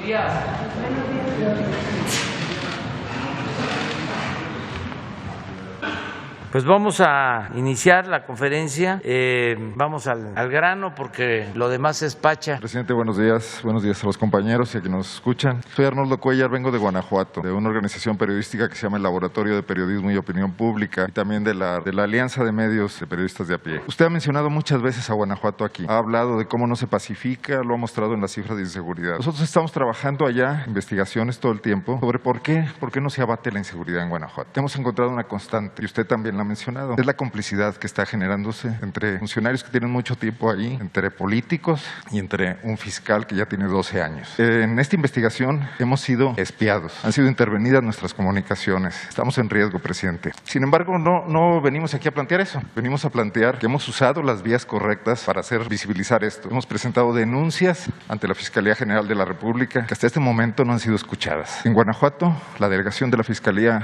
días. Pues vamos a iniciar la conferencia, vamos al grano porque lo demás es pacha. Presidente, buenos días a los compañeros y a quienes nos escuchan. Soy Arnoldo Cuellar, vengo de Guanajuato, de una organización periodística que se llama el Laboratorio de Periodismo y Opinión Pública y también de la Alianza de Medios de Periodistas de a Pie. Usted ha mencionado muchas veces a Guanajuato aquí, ha hablado de cómo no se pacifica, lo ha mostrado en las cifras de inseguridad. Nosotros estamos trabajando allá, investigaciones todo el tiempo, sobre por qué no se abate la inseguridad en Guanajuato. Hemos encontrado una constante, y usted también la ha mencionado, es la complicidad que está generándose entre funcionarios que tienen mucho tiempo ahí, entre políticos y entre un fiscal que ya tiene 12 años. En esta investigación hemos sido espiados, han sido intervenidas nuestras comunicaciones. Estamos en riesgo, presidente. Sin embargo, no venimos aquí a plantear eso. Venimos a plantear que hemos usado las vías correctas para hacer visibilizar esto. Hemos presentado denuncias ante la Fiscalía General de la República que hasta este momento no han sido escuchadas. En Guanajuato, la delegación de la Fiscalía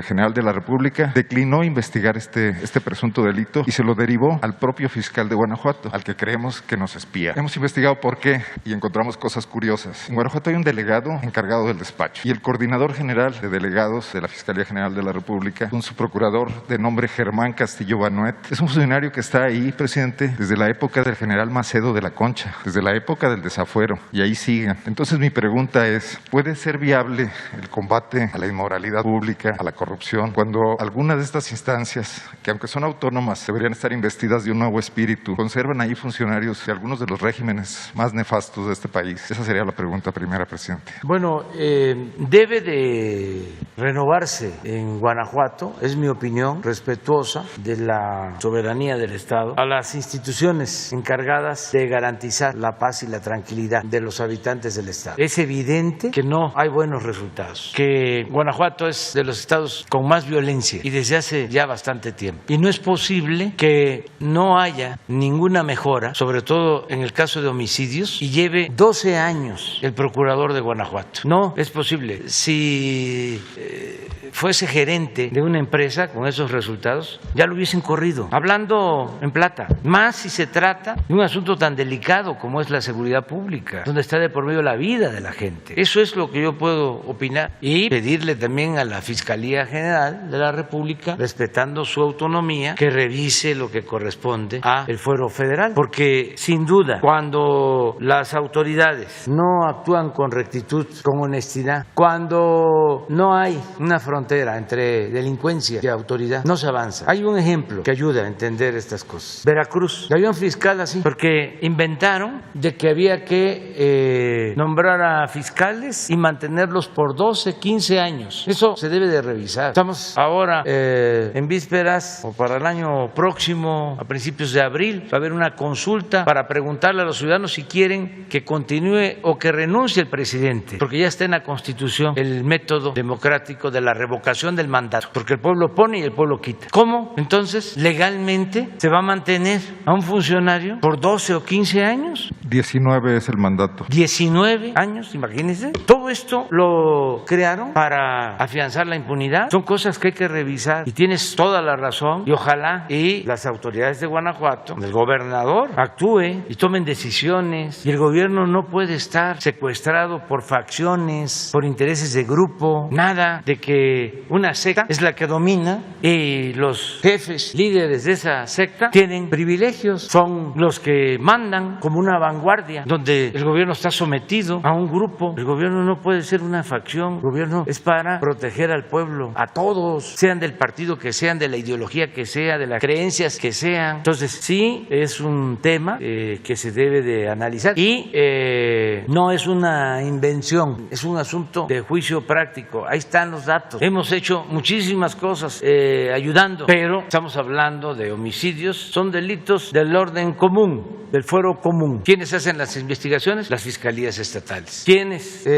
General de la República declinó investigar este presunto delito y se lo derivó al propio fiscal de Guanajuato, al que creemos que nos espía. Hemos investigado por qué y encontramos cosas curiosas. En Guanajuato hay un delegado encargado del despacho y el coordinador general de delegados de la Fiscalía General de la República, un subprocurador de nombre Germán Castillo Banuet, es un funcionario que está ahí, presidente, desde la época del general Macedo de la Concha, desde la época del desafuero, y ahí siguen. Entonces mi pregunta es, ¿puede ser viable el combate a la inmoralidad pública, a la corrupción, cuando algunas de estas instancias, que aunque son autónomas, deberían estar investidas de un nuevo espíritu, conservan ahí funcionarios de algunos de los regímenes más nefastos de este país? Esa sería la pregunta primera, presidente. Bueno, debe de renovarse en Guanajuato, es mi opinión, respetuosa de la soberanía del Estado, a las instituciones encargadas de garantizar la paz y la tranquilidad de los habitantes del Estado. Es evidente que no hay buenos resultados, que Guanajuato es de los estados con más violencia y desde hace ya bastante tiempo. Y no es posible que no haya ninguna mejora, sobre todo en el caso de homicidios, y lleve 12 años el procurador de Guanajuato. No es posible. Si fuese gerente de una empresa con esos resultados, ya lo hubiesen corrido. Hablando en plata, más si se trata de un asunto tan delicado como es la seguridad pública, donde está de por medio la vida de la gente. Eso es lo que yo puedo opinar y pedirle también a la Fiscalía General de la República, respetando su autonomía, que revise lo que corresponde al fuero federal, porque sin duda cuando las autoridades no actúan con rectitud, con honestidad, cuando no hay una frontera entre delincuencia y autoridad, no se avanza. Hay un ejemplo que ayuda a entender estas cosas. Veracruz, había un fiscal así, porque inventaron de que había que nombrar a fiscales y mantenerlos por 12, 15 años. Eso se debe de revisar. Estamos ahora en vísperas o para el año próximo, a principios de abril, va a haber una consulta para preguntarle a los ciudadanos si quieren que continúe o que renuncie el presidente, porque ya está en la Constitución el método democrático de la revocación del mandato, porque el pueblo pone y el pueblo quita. ¿Cómo? Entonces, legalmente se va a mantener a un funcionario por 12 o 15 años. 19 es el mandato. 19 años, imagínense. Todo esto lo crearon para afianzar la impunidad. Son cosas que hay que revisar y tienes toda la razón, y ojalá y las autoridades de Guanajuato, el gobernador, actúe y tomen decisiones, y el gobierno no puede estar secuestrado por facciones, por intereses de grupo, nada de que una secta es la que domina y los jefes, líderes de esa secta tienen privilegios, son los que mandan como una vanguardia, donde el gobierno está sometido a un grupo. El gobierno no puede ser una facción, el gobierno es para proteger al pueblo, a todos, sean del partido que sean, de la ideología que sea, de las creencias que sean. Entonces sí es un tema que se debe de analizar y no es una invención, es un asunto de juicio práctico. Ahí están los datos. Hemos hecho muchísimas cosas ayudando, pero estamos hablando de homicidios, son delitos del orden común, del fuero común. ¿Quiénes hacen las investigaciones? Las fiscalías estatales. ¿Quiénes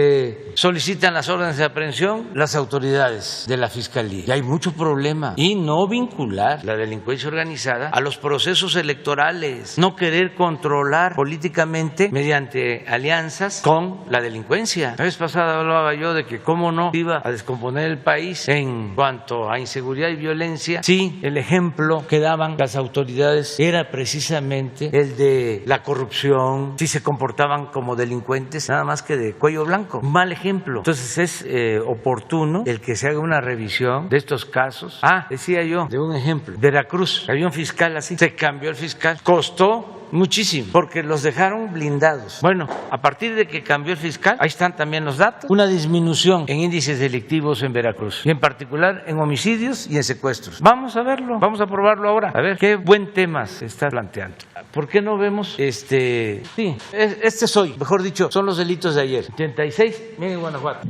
solicitan las órdenes de aprehensión? Las autoridades de la fiscalía. Y hay mucho problema y no vincular la delincuencia organizada a los procesos electorales, no querer controlar políticamente mediante alianzas con la delincuencia. La vez pasada hablaba yo de que cómo no iba a descomponer el país país en cuanto a inseguridad y violencia, sí, el ejemplo que daban las autoridades era precisamente el de la corrupción, si se comportaban como delincuentes, nada más que de cuello blanco. Un mal ejemplo. Entonces es oportuno el que se haga una revisión de estos casos. Decía yo de un ejemplo, Veracruz, había un fiscal así, se cambió el fiscal, costó muchísimo, porque los dejaron blindados. Bueno, a partir de que cambió el fiscal, ahí están también los datos, una disminución en índices delictivos en Veracruz, y en particular en homicidios y en secuestros. Vamos a verlo, vamos a probarlo ahora, a ver qué buen tema se está planteando. ¿Por qué no vemos este es hoy, mejor dicho, son los delitos de ayer? 86, miren Guanajuato.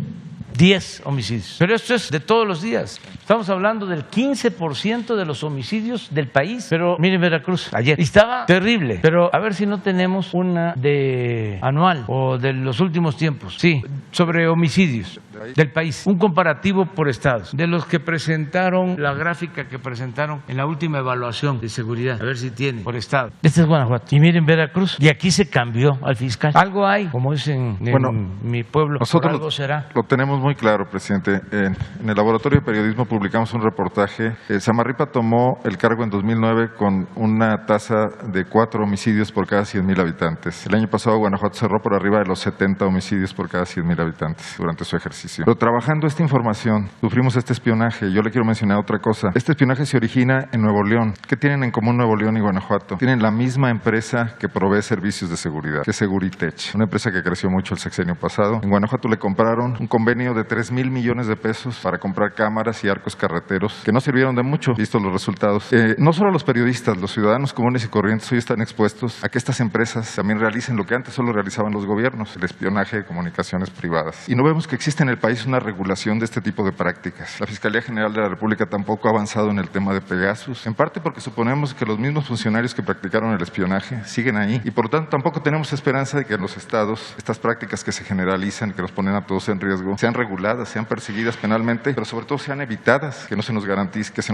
10 homicidios. Pero esto es de todos los días. Estamos hablando del 15% de los homicidios del país. Pero miren Veracruz, ayer. Y estaba terrible. Pero a ver si no tenemos una de anual o de los últimos tiempos. Sí, sobre homicidios del país. Un comparativo por estados. De los que presentaron, la gráfica que presentaron en la última evaluación de seguridad. A ver si tiene por estado. Este es Guanajuato. Y miren Veracruz. Y aquí se cambió al fiscal. Algo hay, como dicen en mi pueblo. Nosotros algo será. Lo tenemos muy claro, presidente. En el Laboratorio de Periodismo publicamos un reportaje. Samarripa tomó el cargo en 2009 con una tasa de 4 homicidios por cada 100,000 habitantes. El año pasado Guanajuato cerró por arriba de los 70 homicidios por cada 100,000 habitantes durante su ejercicio. Pero trabajando esta información, sufrimos este espionaje. Yo le quiero mencionar otra cosa. Este espionaje se origina en Nuevo León. ¿Qué tienen en común Nuevo León y Guanajuato? Tienen la misma empresa que provee servicios de seguridad, que es Seguritech, una empresa que creció mucho el sexenio pasado. En Guanajuato le compraron un convenio de 3,000 millones de pesos para comprar cámaras y arcos carreteros que no sirvieron de mucho, vistos los resultados. No solo los periodistas, los ciudadanos comunes y corrientes hoy están expuestos a que estas empresas también realicen lo que antes solo realizaban los gobiernos, el espionaje de comunicaciones privadas. Y no vemos que existe en el país una regulación de este tipo de prácticas. La Fiscalía General de la República tampoco ha avanzado en el tema de Pegasus, en parte porque suponemos que los mismos funcionarios que practicaron el espionaje siguen ahí y por lo tanto tampoco tenemos esperanza de que en los estados estas prácticas que se generalizan, que nos ponen a todos en riesgo, sean reguladas, sean perseguidas penalmente, pero sobre todo sean evitadas, que se nos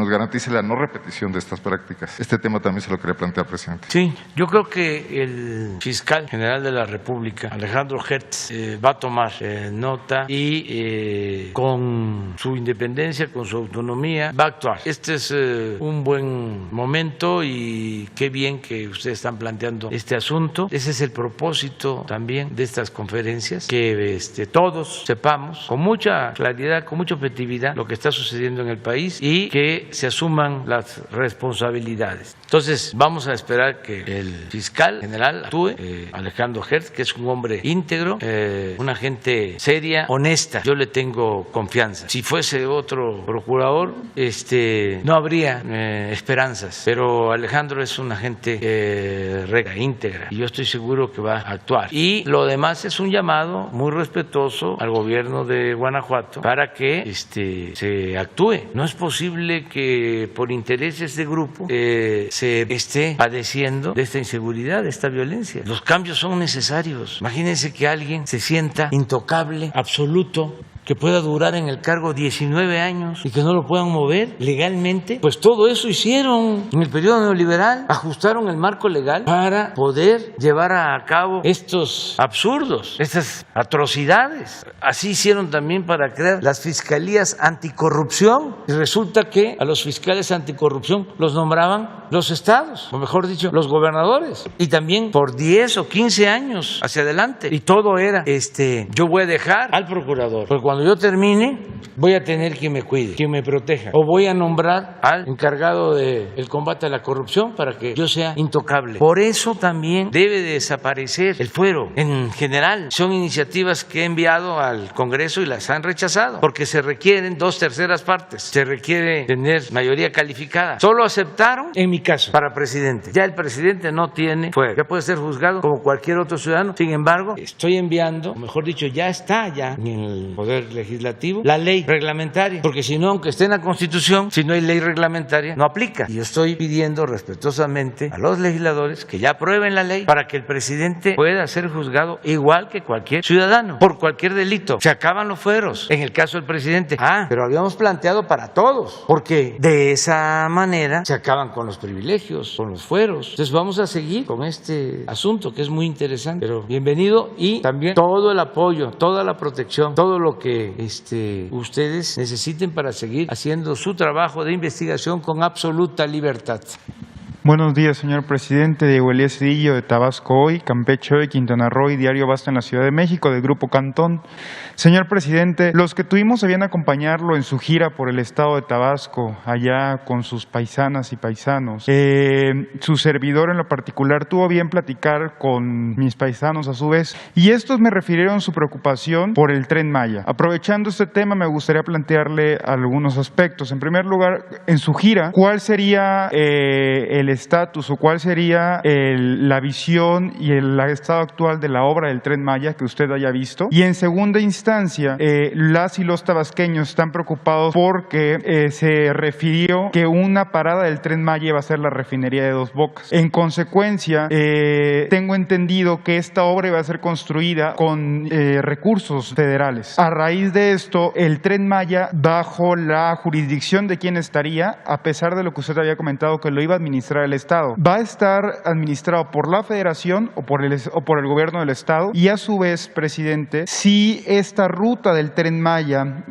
garantice la no repetición de estas prácticas. Este tema también se lo quería plantear, presidente. Sí, yo creo que el fiscal general de la República, Alejandro Hertz, va a tomar nota y con su independencia, con su autonomía, va a actuar. Este es un buen momento y qué bien que ustedes están planteando este asunto. Ese es el propósito también de estas conferencias, que todos sepamos con mucha claridad, con mucha objetividad lo que está sucediendo en el país y que se asuman las responsabilidades. Entonces vamos a esperar que el fiscal general actúe, Alejandro Hertz, que es un hombre íntegro, una gente seria, honesta. Yo le tengo confianza. Si fuese otro procurador, no habría esperanzas, pero Alejandro es una gente recta, íntegra, y yo estoy seguro que va a actuar. Y lo demás es un llamado muy respetuoso al gobierno de Guanajuato para que se actúe. No es posible que por intereses de grupo se esté padeciendo de esta inseguridad, de esta violencia. Los cambios son necesarios. Imagínense que alguien se sienta intocable, absoluto, que pueda durar en el cargo 19 años y que no lo puedan mover legalmente. Pues todo eso hicieron en el periodo neoliberal, ajustaron el marco legal para poder llevar a cabo estos absurdos, estas atrocidades. Así hicieron también para crear las fiscalías anticorrupción, y resulta que a los fiscales anticorrupción los nombraban los estados, o mejor dicho, los gobernadores, y también por 10 o 15 años hacia adelante, y todo era yo voy a dejar al procurador, porque cuando yo termine voy a tener quien me cuide, quien me proteja, o voy a nombrar al encargado del combate a la corrupción para que yo sea intocable. Por eso también debe desaparecer el fuero. En general son iniciativas que he enviado al Congreso y las han rechazado, porque se requieren 2/3 partes, se requiere tener mayoría calificada. Solo aceptaron, en mi caso, para presidente. Ya el presidente no tiene fuero, ya puede ser juzgado como cualquier otro ciudadano. Sin embargo, estoy enviando, o mejor dicho, ya está en el Poder Legislativo, la ley reglamentaria, porque si no, aunque esté en la Constitución, si no hay ley reglamentaria, no aplica. Y yo estoy pidiendo respetuosamente a los legisladores que ya aprueben la ley para que el presidente pueda ser juzgado igual que cualquier ciudadano, por cualquier delito. Se acaban los fueros, en el caso del presidente. Pero habíamos planteado para todos, porque de esa manera se acaban con los privilegios, con los fueros. Entonces vamos a seguir con este asunto que es muy interesante. Pero bienvenido, y también todo el apoyo, toda la protección, todo lo que que ustedes necesiten para seguir haciendo su trabajo de investigación con absoluta libertad. Buenos días, señor presidente. Diego Elías Cedillo, de Tabasco Hoy, Campeche Hoy, Quintana Roo y Diario Basta en la Ciudad de México, del Grupo Cantón. Señor presidente, los que tuvimos a bien acompañarlo en su gira por el estado de Tabasco, allá con sus paisanas y paisanos, su servidor en lo particular tuvo a bien platicar con mis paisanos a su vez, y estos me refirieron su preocupación por el Tren Maya. Aprovechando este tema, me gustaría plantearle algunos aspectos. En primer lugar, en su gira, ¿cuál sería el estatus o cuál sería la visión y el estado actual de la obra del Tren Maya que usted haya visto? Y en segunda instancia, las y los tabasqueños están preocupados porque se refirió que una parada del Tren Maya iba a ser la refinería de Dos Bocas. En consecuencia, tengo entendido que esta obra iba a ser construida con recursos federales. A raíz de esto, el Tren Maya, bajo la jurisdicción de quién estaría, a pesar de lo que usted había comentado que lo iba a administrar el Estado, va a estar administrado por la Federación o por el gobierno del Estado. Y a su vez, presidente, si esta ruta del Tren Maya,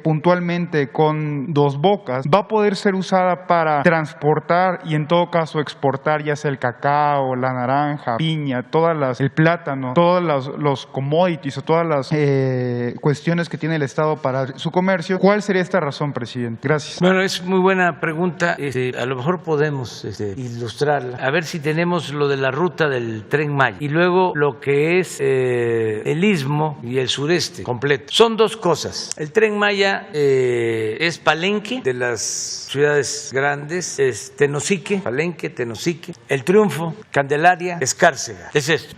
puntualmente con Dos Bocas, va a poder ser usada para transportar y en todo caso exportar ya sea el cacao, la naranja, piña, el plátano, todos los commodities o todas las cuestiones que tiene el Estado para su comercio. ¿Cuál sería esta razón, presidente? Gracias. Bueno, es muy buena pregunta. A lo mejor podemos ilustrarla. A ver si tenemos lo de la ruta del Tren Maya y luego lo que es el istmo y el sureste completo. Son dos cosas. El Tren Maya es Palenque, de las ciudades grandes, es Tenosique, Palenque, Tenosique, El Triunfo, Candelaria, Escárcega. Es esto.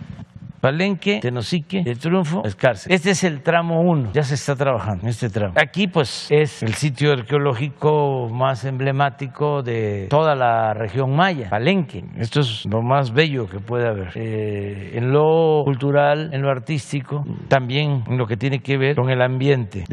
Palenque, Tenosique, El Triunfo, Escárcega. Este es el tramo 1, ya se está trabajando en este tramo. Aquí pues es el sitio arqueológico más emblemático de toda la región maya, Palenque. Esto es lo más bello que puede haber. En lo cultural, en lo artístico, también en lo que tiene que ver con el ambiente,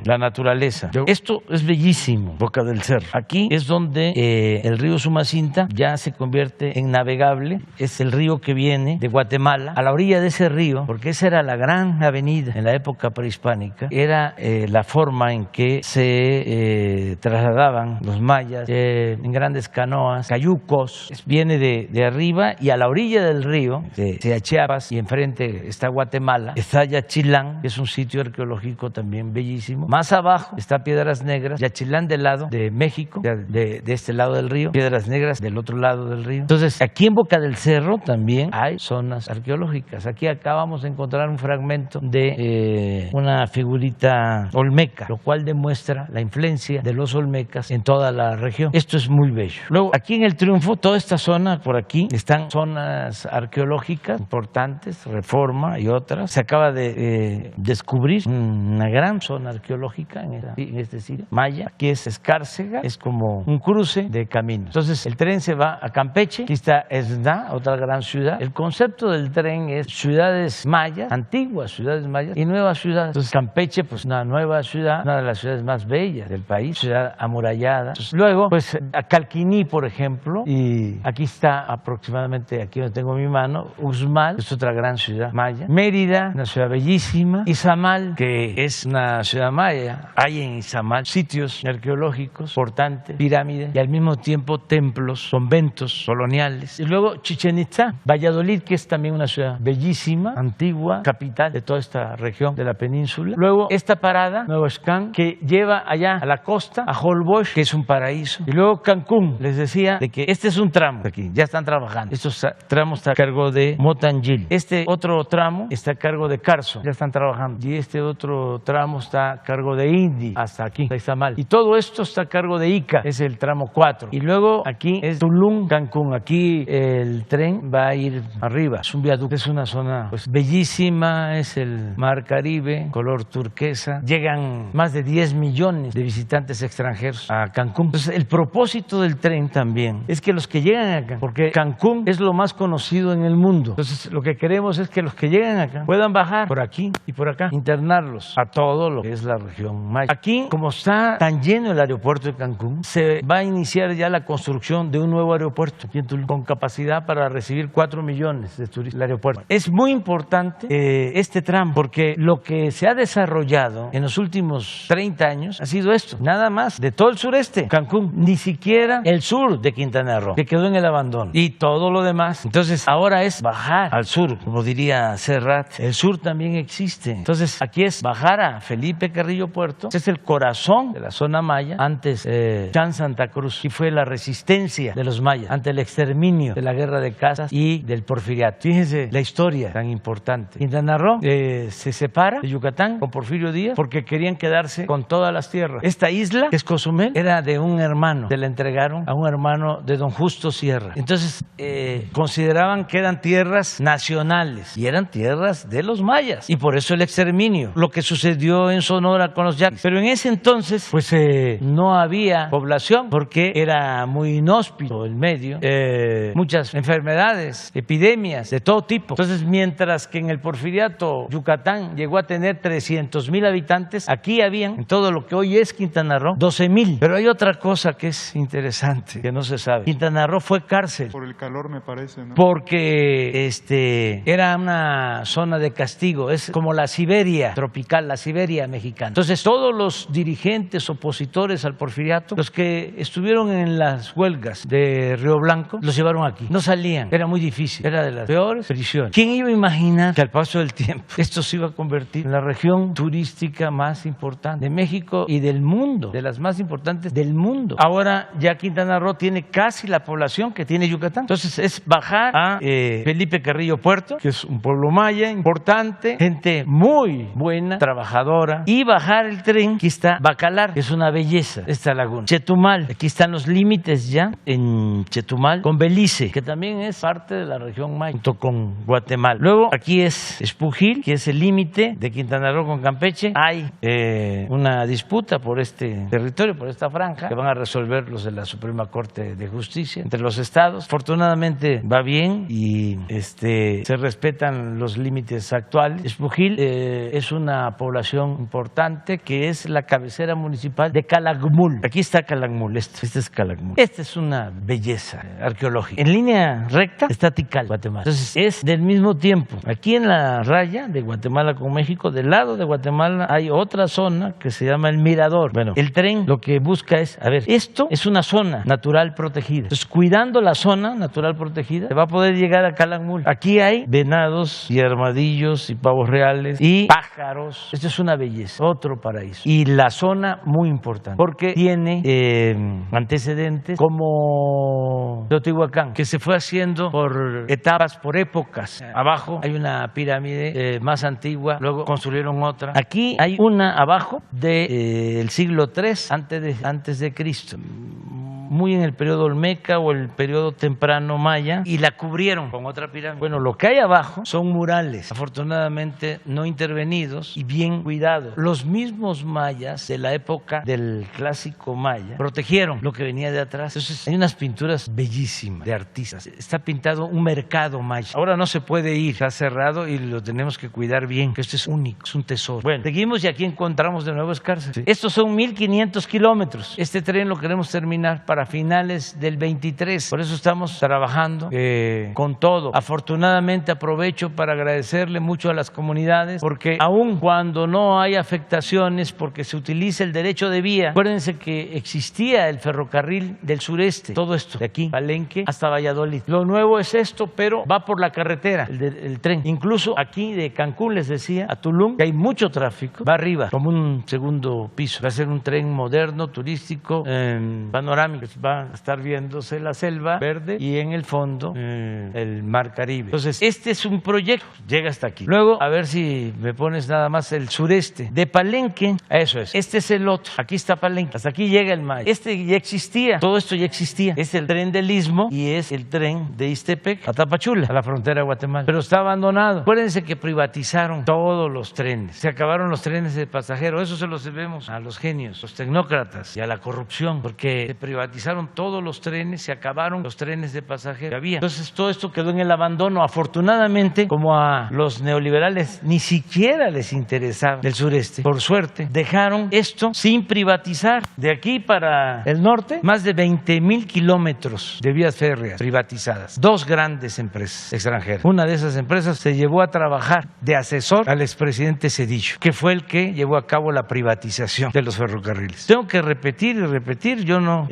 la naturaleza. Esto es bellísimo, Boca del Cerro. Aquí es donde el río Sumacinta ya se convierte en navegable. Es el río que viene de Guatemala. A la orilla de ese río, porque esa era la gran avenida en la época prehispánica, era la forma en que se trasladaban los mayas en grandes canoas, cayucos. Viene de arriba y a la orilla del río, de Chiapas, y enfrente está Guatemala, está Yaxchilán, que es un sitio arqueológico también bellísimo. Más abajo está Piedras Negras, Yaxchilán del lado de México, de este lado del río, Piedras Negras del otro lado del río. Entonces, aquí en Boca del Cerro también hay zonas arqueológicas. Aquí acabamos de encontrar un fragmento de una figurita olmeca, lo cual demuestra la influencia de los olmecas en toda la región. Esto es muy bello. Luego, aquí en El Triunfo, toda esta zona por aquí, están zonas arqueológicas importantes, Reforma y otras. Se acaba de descubrir una gran zona arqueológica en este sitio, Maya. Aquí es Escárcega, es como un cruce de caminos. Entonces, el tren se va a Campeche, aquí está Esna, otra gran ciudad. El concepto del tren es ciudades mayas, antiguas ciudades mayas y nuevas ciudades. Entonces Campeche, pues una nueva ciudad, una de las ciudades más bellas del país, ciudad amurallada. Entonces, luego, pues a Calquiní, por ejemplo, y aquí está aproximadamente, aquí donde tengo mi mano, Uxmal, que es otra gran ciudad maya. Mérida, una ciudad bellísima. Izamal, que es una ciudad maya. Hay en Izamal sitios arqueológicos importantes, pirámides y al mismo tiempo templos, conventos coloniales. Y luego Chichén Itzá, Valladolid, que es también una ciudad bellísima, antigua, capital de toda esta región de la península. Luego esta parada, Nuevo Escán, que lleva allá a la costa, a Holbox, que es un paraíso. Y luego Cancún, les decía de que este es un tramo aquí, ya están trabajando. Estos tramos están a cargo de Motangil. Este otro tramo está a cargo de Carso, ya están trabajando. Y este otro tramo está a cargo de Indi, hasta aquí, hasta Izamal. Y todo esto está a cargo de Ica, es el tramo 4. Y luego aquí es Tulum, Cancún. Aquí el tren va a ir arriba, es un viaducto, es una zona pues bellísima, es el mar Caribe, color turquesa. Llegan más de 10 millones de visitantes extranjeros a Cancún. Entonces, el propósito del tren también es que los que llegan acá, porque Cancún es lo más conocido en el mundo, entonces lo que queremos es que los que llegan acá puedan bajar por aquí y por acá, internarlos a todo lo que es la región maya. Aquí, como está tan lleno el aeropuerto de Cancún, se va a iniciar ya la construcción de un nuevo aeropuerto aquí en Tulum, con capacidad para recibir 4 millones de turistas. El aeropuerto es muy importante este tramo, porque lo que se ha desarrollado en los últimos 30 años ha sido esto, nada más, de todo el sureste, Cancún, ni siquiera el sur de Quintana Roo, que quedó en el abandono, y todo lo demás. Entonces, ahora es bajar al sur, como diría Serrat, el sur también existe. Entonces, aquí es bajar a Felipe Carrillo Puerto, ese es el corazón de la zona maya, antes Chan Santa Cruz, y fue la resistencia de los mayas ante el exterminio de la guerra de casas y del porfiriato. Fíjense la historia tan importante. Quintana Roo se separa de Yucatán con Porfirio Díaz porque querían quedarse con todas las tierras. Esta isla, que es Cozumel, era de un hermano, se la entregaron a un hermano de don Justo Sierra. Entonces, consideraban que eran tierras nacionales y eran tierras de los mayas, y por eso el exterminio, lo que sucedió en Sonora con los yaquis. Pero en ese entonces, pues no había población porque era muy inhóspito el medio, muchas enfermedades, epidemias de todo tipo. Entonces, mientras que en el porfiriato Yucatán llegó a tener 300,000 habitantes, aquí habían, en todo lo que hoy es Quintana Roo, 12,000. Pero hay otra cosa que es interesante, que no se sabe. Quintana Roo fue cárcel. Por el calor, me parece, ¿no? Porque era una zona de castigo, es como la Siberia tropical, la Siberia mexicana. Entonces, todos los dirigentes opositores al porfiriato, los que estuvieron en las huelgas de Río Blanco, los llevaron aquí. No salían, era muy difícil, era de las peores prisiones. ¿Quién iba a imaginar que al paso del tiempo esto se iba a convertir en la región turística más importante de México y del mundo, de las más importantes del mundo? Ahora ya Quintana Roo tiene casi la población que tiene Yucatán. Entonces es bajar a Felipe Carrillo Puerto, que es un pueblo maya importante, gente muy buena, trabajadora, y bajar el tren. Aquí está Bacalar, que es una belleza esta laguna. Chetumal, aquí están los límites ya en Chetumal con Belice, que también es parte de la región maya, junto con Guatemala. Luego aquí es Espujil, que es el límite de Quintana Roo con Campeche. Hay una disputa por este territorio, por esta franja, que van a resolver los de la Suprema Corte de Justicia entre los estados. Afortunadamente va bien y se respetan los límites actuales. Espujil es una población importante que es la cabecera municipal de Calakmul. Aquí está Calakmul, este es Calakmul. Esta es una belleza arqueológica. En línea recta está Tikal, Guatemala. Entonces es del mismo tiempo. Aquí en la raya de Guatemala con México, del lado de Guatemala hay otra zona que se llama el Mirador. Bueno, el tren lo que busca es, esto es una zona natural protegida. Entonces, cuidando la zona natural protegida, se va a poder llegar a Calakmul. Aquí hay venados y armadillos y pavos reales y pájaros. Esto es una belleza, otro paraíso. Y la zona muy importante, porque tiene antecedentes como Teotihuacán, que se fue haciendo por etapas, por épocas. Abajo hay una pirámide más antigua, luego construyeron otra. Aquí hay una abajo del siglo III antes de Cristo, muy en el periodo olmeca o el periodo temprano maya, y la cubrieron con otra pirámide. Bueno, lo que hay abajo son murales, afortunadamente no intervenidos y bien cuidados. Los mismos mayas de la época del clásico maya protegieron lo que venía de atrás. Entonces hay unas pinturas bellísimas de artistas. Está pintado un mercado maya. Ahora no se puede ir, está cerrado y lo tenemos que cuidar bien, que esto es único, es un tesoro. Bueno, seguimos y aquí encontramos de nuevo Escárcel. Sí. Estos son 1,500 kilómetros. Este tren lo queremos terminar para finales del 23. Por eso estamos trabajando con todo. Afortunadamente aprovecho para agradecerle mucho a las comunidades, porque aun cuando no hay afectaciones porque se utiliza el derecho de vía, acuérdense que existía el ferrocarril del sureste, todo esto de aquí, Palenque hasta Valladolid. Lo nuevo es esto, pero va por la carretera, el tren. Incluso aquí de Cancún, les decía, a Tulum, que hay mucho tráfico, va arriba, como un segundo piso. Va a ser un tren moderno, turístico, panorámico. Va a estar viéndose la selva verde y en el fondo el mar Caribe. Entonces, este es un proyecto, llega hasta aquí. Luego, a ver si me pones nada más el sureste. De Palenque, eso es. Este es el otro. Aquí está Palenque. Hasta aquí llega el Maya. Este ya existía. Todo esto ya existía. Es el tren del Istmo y es el tren de Ixtepec a Tapachula, a la frontera de Guatemala. Pero está abandonado. Acuérdense que privatizaron todos los trenes. Se acabaron los trenes de pasajeros. Eso se los debemos a los genios, los tecnócratas y a la corrupción, porque se privatizaron privatizaron todos los trenes, se acabaron los trenes de pasajeros que había. Entonces todo esto quedó en el abandono. Afortunadamente, como a los neoliberales ni siquiera les interesaba el sureste, por suerte, dejaron esto sin privatizar. De aquí para el norte, más de 20,000 kilómetros de vías férreas privatizadas. 2 grandes empresas extranjeras. Una de esas empresas se llevó a trabajar de asesor al expresidente Zedillo, que fue el que llevó a cabo la privatización de los ferrocarriles. Tengo que repetir y repetir. Yo no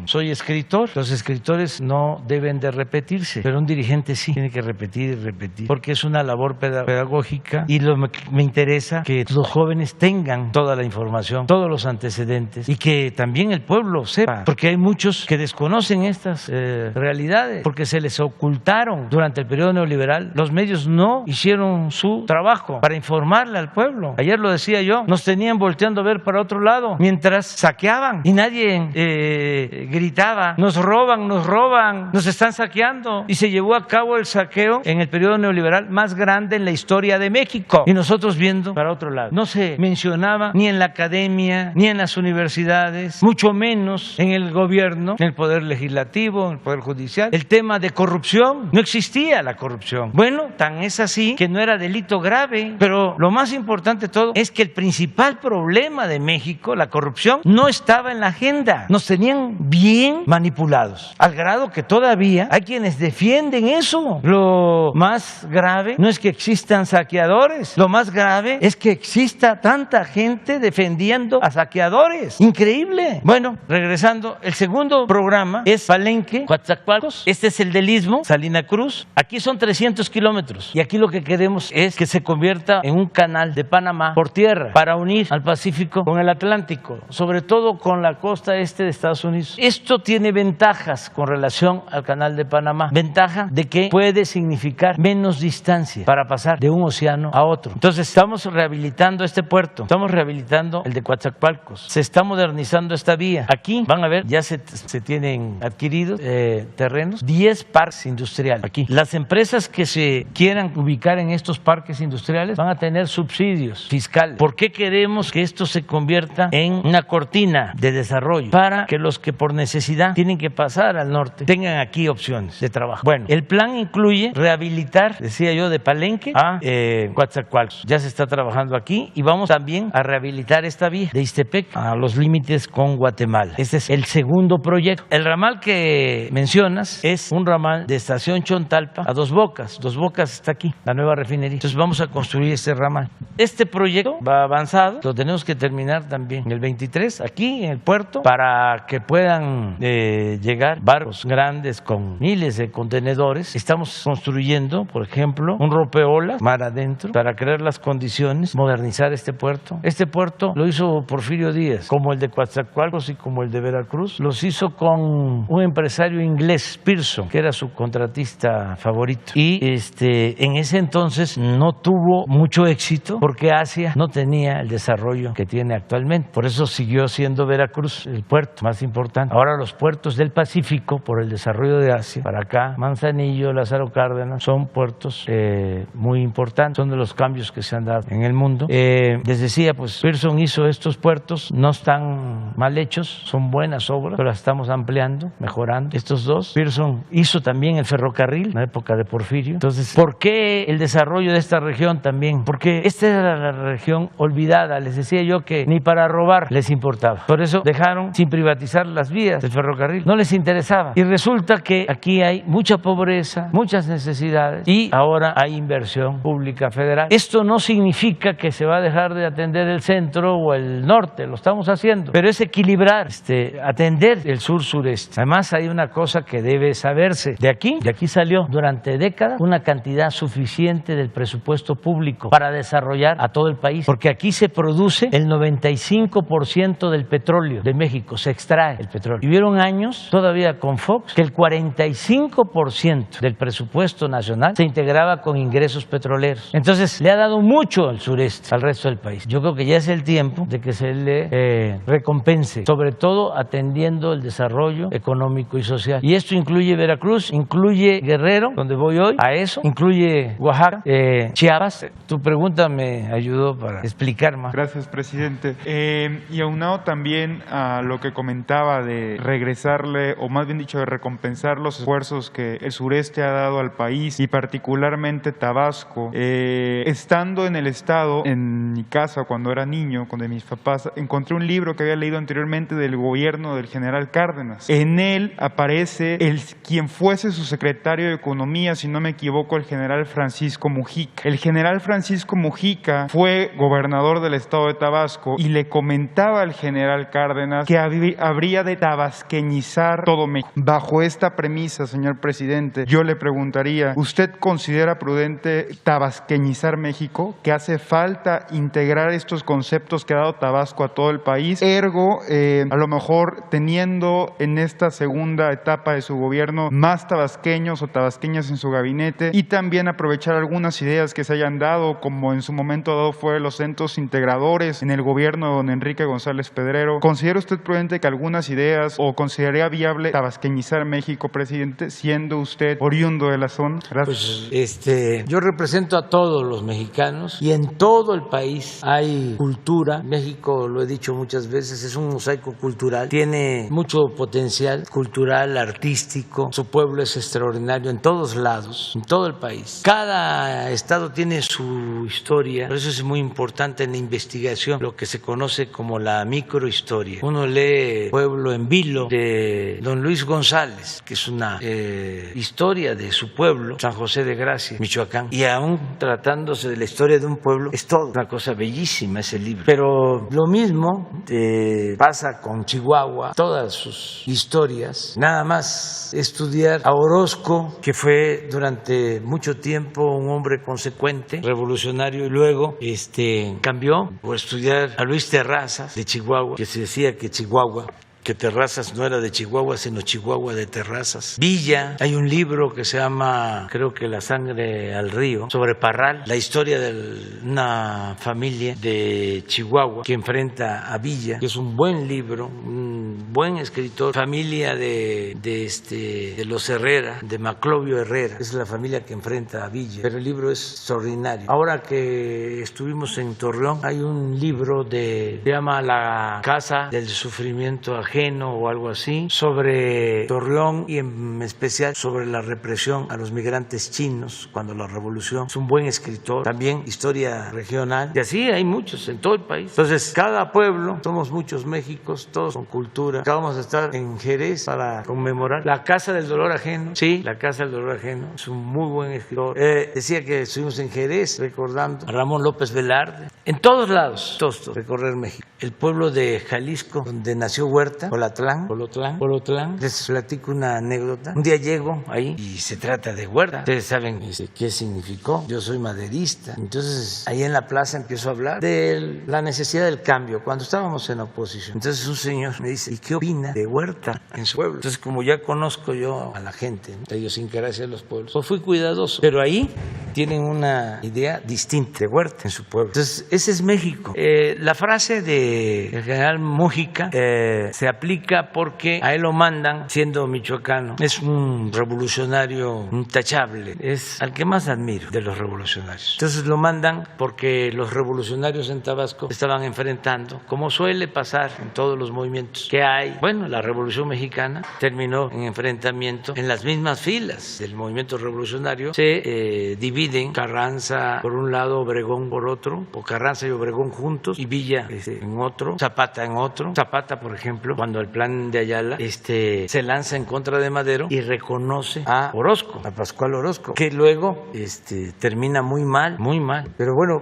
soy escritor. Los escritores no deben de repetirse, pero un dirigente sí tiene que repetir y repetir, porque es una labor pedagógica y me interesa que los jóvenes tengan toda la información, todos los antecedentes y que también el pueblo sepa, porque hay muchos que desconocen estas realidades porque se les ocultaron durante el periodo neoliberal. Los medios no hicieron su trabajo para informarle al pueblo. Ayer lo decía yo, nos tenían volteando a ver para otro lado mientras saqueaban y nadie gritaba, nos roban, nos están saqueando. Y se llevó a cabo el saqueo en el periodo neoliberal más grande en la historia de México y nosotros viendo para otro lado. No se mencionaba ni en la academia, ni en las universidades, mucho menos en el gobierno, en el poder legislativo, en el poder judicial. El tema de corrupción, no existía la corrupción. Bueno, tan es así que no era delito grave, pero lo más importante de todo es que el principal problema de México, la corrupción, no estaba en la agenda. Nos tenían bien manipulados, al grado que todavía hay quienes defienden eso. Lo más grave no es que existan saqueadores, lo más grave es que exista tanta gente defendiendo a saqueadores. Increíble. Bueno, regresando, el segundo programa es Palenque, Coatzacoalcos. Este es el del Istmo, Salina Cruz. Aquí son 300 kilómetros y aquí lo que queremos es que se convierta en un canal de Panamá por tierra para unir al Pacífico con el Atlántico, sobre todo con la costa este de Estados Unidos. Esto tiene ventajas con relación al canal de Panamá. Ventaja de que puede significar menos distancia para pasar de un océano a otro. Entonces estamos rehabilitando este puerto, estamos rehabilitando el de Coatzacoalcos, se está modernizando esta vía. Aquí van a ver, ya se tienen adquiridos terrenos, 10 parques industriales aquí. Las empresas que se quieran ubicar en estos parques industriales van a tener subsidios fiscales. ¿Por qué queremos que esto se convierta en una cortina de desarrollo? Para que los que por necesidad tienen que pasar al norte tengan aquí opciones de trabajo. Bueno, el plan incluye rehabilitar, decía yo, de Palenque a Coatzacoalcos. Ya se está trabajando aquí y vamos también a rehabilitar esta vía de Ixtepec a los límites con Guatemala. Este es el segundo proyecto. El ramal que mencionas es un ramal de Estación Chontalpa a Dos Bocas. Dos Bocas está aquí, la nueva refinería. Entonces vamos a construir este ramal. Este proyecto va avanzado, lo tenemos que terminar también en el 23, aquí en el puerto, para que puedan llegar barcos grandes con miles de contenedores. Estamos construyendo, por ejemplo, un rompeolas mar adentro para crear las condiciones, modernizar este puerto. Este puerto lo hizo Porfirio Díaz, como el de Coatzacoalcos y como el de Veracruz. Los hizo con un empresario inglés, Pearson, que era su contratista favorito. Y en ese entonces no tuvo mucho éxito porque Asia no tenía el desarrollo que tiene actualmente. Por eso siguió siendo Veracruz el puerto más importante. Ahora los puertos del Pacífico, por el desarrollo de Asia, para acá, Manzanillo, Lázaro Cárdenas, son puertos muy importantes, son de los cambios que se han dado en el mundo. Les decía, pues Pearson hizo estos puertos, no están mal hechos, son buenas obras, pero las estamos ampliando, mejorando. Estos dos, Pearson hizo también el ferrocarril en la época de Porfirio. Entonces, ¿por qué el desarrollo de esta región también? Porque esta era la región olvidada, les decía yo que ni para robar les importaba. Por eso dejaron sin privatizar las vías del ferrocarril, no les interesaba. Y resulta que aquí hay mucha pobreza, muchas necesidades y ahora hay inversión pública federal. Esto no significa que se va a dejar de atender el centro o el norte, lo estamos haciendo, pero es equilibrar, atender el sur-sureste. Además hay una cosa que debe saberse, de aquí salió durante décadas una cantidad suficiente del presupuesto público para desarrollar a todo el país, porque aquí se produce el 95% del petróleo de México, se extrae el petróleo. Y hubieron años, todavía con Fox, que el 45% del presupuesto nacional se integraba con ingresos petroleros. Entonces le ha dado mucho al sureste, al resto del país. Yo creo que ya es el tiempo de que se le recompense, sobre todo atendiendo el desarrollo económico y social. Y esto incluye Veracruz, incluye Guerrero, donde voy hoy, a eso, incluye Oaxaca, Chiapas. Tu pregunta me ayudó para explicar más. Gracias, presidente. Y aunado también a lo que comentaba trataba de regresarle, o más bien dicho, de recompensar los esfuerzos que el sureste ha dado al país y particularmente Tabasco. Estando en el estado, en mi casa cuando era niño, con de mis papás, encontré un libro que había leído anteriormente del gobierno del general Cárdenas. En él aparece quien fuese su secretario de Economía, si no me equivoco, el general Francisco Mujica. El general Francisco Mujica fue gobernador del estado de Tabasco y le comentaba al general Cárdenas que habría de tabasqueñizar todo México. Bajo esta premisa, señor presidente, yo le preguntaría, ¿usted considera prudente tabasqueñizar México? ¿Que hace falta integrar estos conceptos que ha dado Tabasco a todo el país? Ergo, a lo mejor teniendo en esta segunda etapa de su gobierno más tabasqueños o tabasqueñas en su gabinete, y también aprovechar algunas ideas que se hayan dado, como en su momento dado fue los centros integradores en el gobierno de don Enrique González Pedrero. ¿Considera usted prudente que algunas ideas, o consideraría viable tabasqueñizar México, presidente, siendo usted oriundo de la zona? Gracias. Pues, yo represento a todos los mexicanos y en todo el país hay cultura. México, lo he dicho muchas veces, es un mosaico cultural, tiene mucho potencial cultural, artístico. Su pueblo es extraordinario en todos lados, en todo el país. Cada estado tiene su historia, por eso es muy importante en la investigación lo que se conoce como la microhistoria. Uno lee Pueblo en Vilo de don Luis González, que es una historia de su pueblo, San José de Gracia, Michoacán, y aún tratándose de la historia de un pueblo, es todo una cosa bellísima ese libro. Pero lo mismo pasa con Chihuahua, todas sus historias. Nada más estudiar a Orozco, que fue durante mucho tiempo un hombre consecuente, revolucionario, y luego cambió, por estudiar a Luis Terrazas de Chihuahua, que se decía que Chihuahua, que Terrazas no era de Chihuahua, sino Chihuahua de Terrazas. Villa, hay un libro que se llama, creo que La sangre al río, sobre Parral, la historia de una familia de Chihuahua que enfrenta a Villa, que es un buen libro, un buen escritor, familia de los Herrera, de Maclovio Herrera, es la familia que enfrenta a Villa, pero el libro es extraordinario. Ahora que estuvimos en Torreón, hay un libro se llama La casa del sufrimiento ajeno o algo así, sobre Torreón y en especial sobre la represión a los migrantes chinos cuando la revolución. Es un buen escritor, también historia regional, y así hay muchos en todo el país. Entonces, cada pueblo, somos muchos Méxicos, todos con cultura. Acabamos de estar en Jerez para conmemorar la Casa del Dolor Ajeno. Sí, la Casa del Dolor Ajeno, es un muy buen escritor. Decía que estuvimos en Jerez recordando a Ramón López Velarde. En todos lados, todos, recorrer México. El pueblo de Jalisco, donde nació Huerta, Colotlán. Les platico una anécdota. Un día llego ahí y se trata de Huerta. Ustedes saben qué significó. Yo soy maderista. Entonces, ahí en la plaza empiezo a hablar de la necesidad del cambio, cuando estábamos en oposición. Entonces, un señor me dice, ¿y qué opina de Huerta en su pueblo? Entonces, como ya conozco yo a la gente, ¿no?, la idiosincrasia de los pueblos, pues fui cuidadoso. Pero ahí tienen una idea distinta de Huerta en su pueblo. Entonces, ese es México. La frase del general Mújica se aplica porque a él lo mandan siendo michoacano. Es un revolucionario intachable, es al que más admiro de los revolucionarios. Entonces lo mandan porque los revolucionarios en Tabasco estaban enfrentando, como suele pasar en todos los movimientos que hay. Bueno, la Revolución Mexicana terminó en enfrentamiento en las mismas filas del movimiento revolucionario. Se dividen Carranza por un lado, Obregón por otro, o Carranza y Obregón juntos, y Villa en otro, Zapata en otro. Zapata, por ejemplo, cuando el plan de Ayala se lanza en contra de Madero y reconoce a Orozco, a Pascual Orozco, que luego termina muy mal. Pero bueno,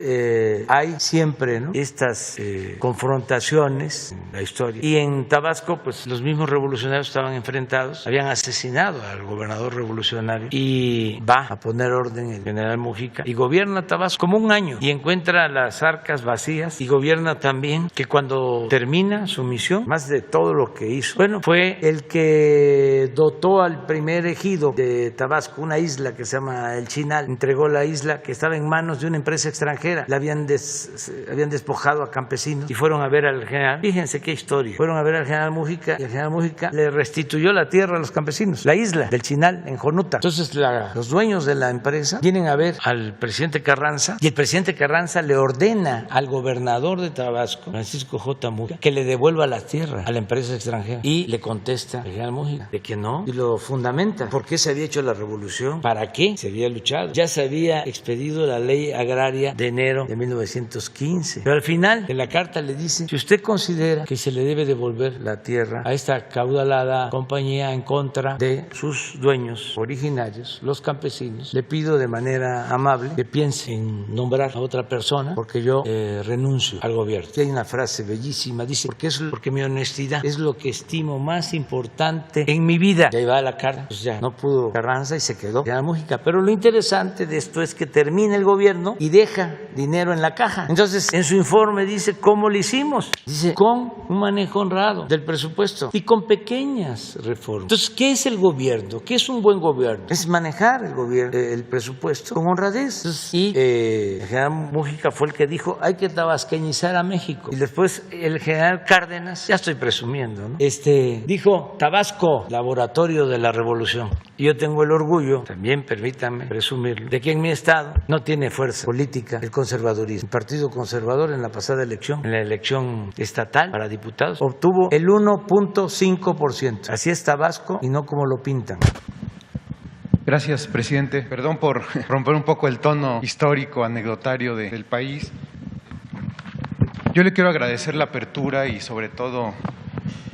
hay siempre, ¿no?, estas confrontaciones en la historia. Y en Tabasco, pues los mismos revolucionarios estaban enfrentados, habían asesinado al gobernador revolucionario, y va a poner orden el general Mujica y gobierna Tabasco como un año y encuentra las arcas vacías, y gobierna también que cuando termina su misión, más de todo lo que hizo, bueno, fue el que dotó al primer ejido de Tabasco, una isla que se llama El Chinal, entregó la isla que estaba en manos de una empresa extranjera, la habían despojado a campesinos y fueron a ver al general. Fíjense qué historia, fueron a ver al general Mújica y el general Mújica le restituyó la tierra a los campesinos, la isla del Chinal en Jonuta. Entonces los dueños de la empresa vienen a a ver al presidente Carranza y el presidente Carranza le ordena al gobernador de Tabasco, Francisco J. Mújica, que le devuelva las tierras a la empresa extranjera. Y le contesta el general Mújica de que no, y lo fundamenta. ¿Por qué se había hecho la revolución? ¿Para qué se había luchado? Ya se había expedido la ley agraria de enero de 1915. Pero al final de la carta le dice, si usted considera que se le debe devolver la tierra a esta caudalada compañía en contra de sus dueños originarios, los campesinos, le pido de manera amable que piense en nombrar a otra persona porque yo renuncio al gobierno. Y hay una frase bellísima, dice, porque mi honestidad es lo que estimo más importante en mi vida. Y ahí va la carta, pues ya no pudo Carranza y se quedó General Mújica. Pero lo interesante de esto es que termina el gobierno y deja dinero en la caja. Entonces, en su informe dice cómo lo hicimos. Dice, con un manejo honrado del presupuesto y con pequeñas reformas. Entonces, ¿qué es el gobierno? ¿Qué es un buen gobierno? Es manejar el presupuesto con honradez. Entonces, y el general Mújica fue el que dijo, hay que tabasqueñizar a México. Y después el general Cárdenas, ya estoy presumiendo, ¿no? Dijo, Tabasco, laboratorio de la revolución. Y yo tengo el orgullo, también permítanme presumirlo, de que en mi estado no tiene fuerza política el conservadurismo. El Partido Conservador en la pasada elección, en la elección estatal para diputados, obtuvo el 1.5%. Así es Tabasco y no como lo pintan. Gracias, presidente. Perdón por romper un poco el tono histórico, anecdotario del país. Yo le quiero agradecer la apertura y sobre todo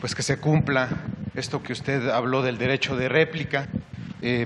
pues que se cumpla esto que usted habló del derecho de réplica.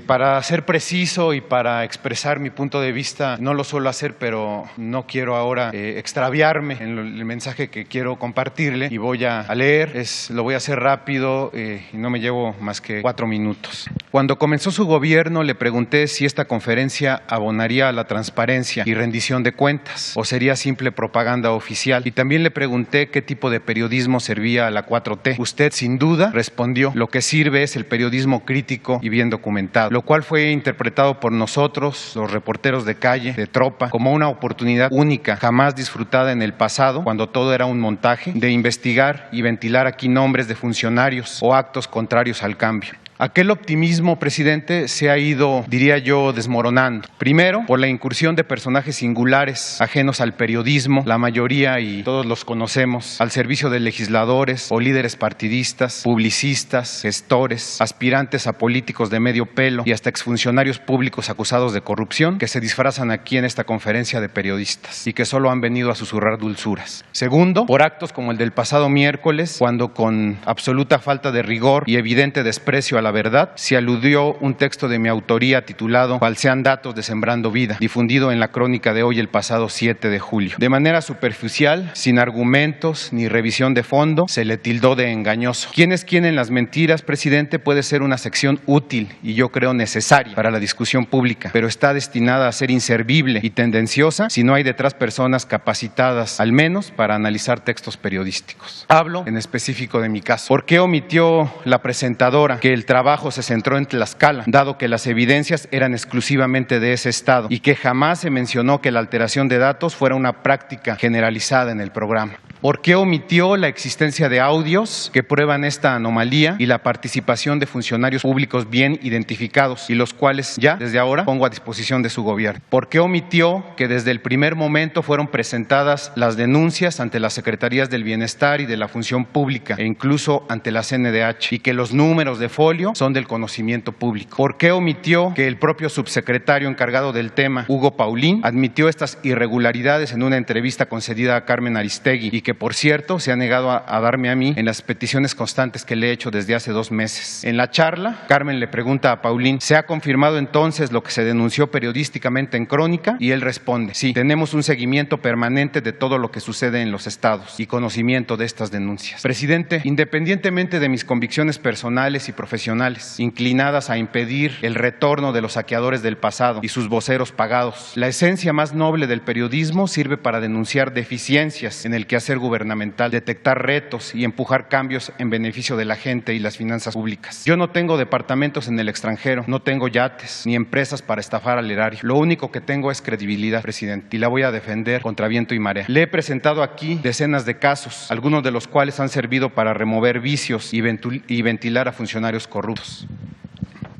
Para ser preciso y para expresar mi punto de vista, no lo suelo hacer, pero no quiero ahora extraviarme en el mensaje que quiero compartirle y voy a leer. Lo voy a hacer rápido y no me llevo más que 4 minutos. Cuando comenzó su gobierno le pregunté si esta conferencia abonaría a la transparencia y rendición de cuentas o sería simple propaganda oficial. Y también le pregunté qué tipo de periodismo servía a la 4T. Usted sin duda respondió, lo que sirve es el periodismo crítico y bien documentado, lo cual fue interpretado por nosotros, los reporteros de calle, de tropa, como una oportunidad única, jamás disfrutada en el pasado, cuando todo era un montaje, de investigar y ventilar aquí nombres de funcionarios o actos contrarios al cambio. Aquel optimismo, presidente, se ha ido, diría yo, desmoronando. Primero, por la incursión de personajes singulares, ajenos al periodismo, la mayoría, y todos los conocemos, al servicio de legisladores o líderes partidistas, publicistas, gestores, aspirantes a políticos de medio pelo y hasta exfuncionarios públicos acusados de corrupción, que se disfrazan aquí en esta conferencia de periodistas y que solo han venido a susurrar dulzuras. Segundo, por actos como el del pasado miércoles, cuando con absoluta falta de rigor y evidente desprecio a la verdad, se aludió un texto de mi autoría titulado Falsean datos de Sembrando Vida, difundido en la crónica de hoy el pasado 7 de julio. De manera superficial, sin argumentos ni revisión de fondo, se le tildó de engañoso. ¿Quién es quién en las mentiras, presidente? Puede ser una sección útil y yo creo necesaria para la discusión pública, pero está destinada a ser inservible y tendenciosa si no hay detrás personas capacitadas, al menos para analizar textos periodísticos. Hablo en específico de mi caso. ¿Por qué omitió la presentadora que el trabajo se centró en Tlaxcala, dado que las evidencias eran exclusivamente de ese estado y que jamás se mencionó que la alteración de datos fuera una práctica generalizada en el programa? ¿Por qué omitió la existencia de audios que prueban esta anomalía y la participación de funcionarios públicos bien identificados y los cuales ya desde ahora pongo a disposición de su gobierno? ¿Por qué omitió que desde el primer momento fueron presentadas las denuncias ante las Secretarías del Bienestar y de la Función Pública e incluso ante la CNDH y que los números de folio son del conocimiento público? ¿Por qué omitió que el propio subsecretario encargado del tema, Hugo Paulín, admitió estas irregularidades en una entrevista concedida a Carmen Aristegui y que, por cierto, se ha negado a darme a mí en las peticiones constantes que le he hecho desde hace 2 meses? En la charla, Carmen le pregunta a Paulín, ¿se ha confirmado entonces lo que se denunció periodísticamente en Crónica? Y él responde, sí, tenemos un seguimiento permanente de todo lo que sucede en los estados y conocimiento de estas denuncias. Presidente, independientemente de mis convicciones personales y profesionales, inclinadas a impedir el retorno de los saqueadores del pasado y sus voceros pagados, la esencia más noble del periodismo sirve para denunciar deficiencias en el quehacer gubernamental, detectar retos y empujar cambios en beneficio de la gente y las finanzas públicas. Yo no tengo departamentos en el extranjero, no tengo yates ni empresas para estafar al erario. Lo único que tengo es credibilidad, presidente, y la voy a defender contra viento y marea. Le he presentado aquí decenas de casos, algunos de los cuales han servido para remover vicios y ventilar a funcionarios corruptos.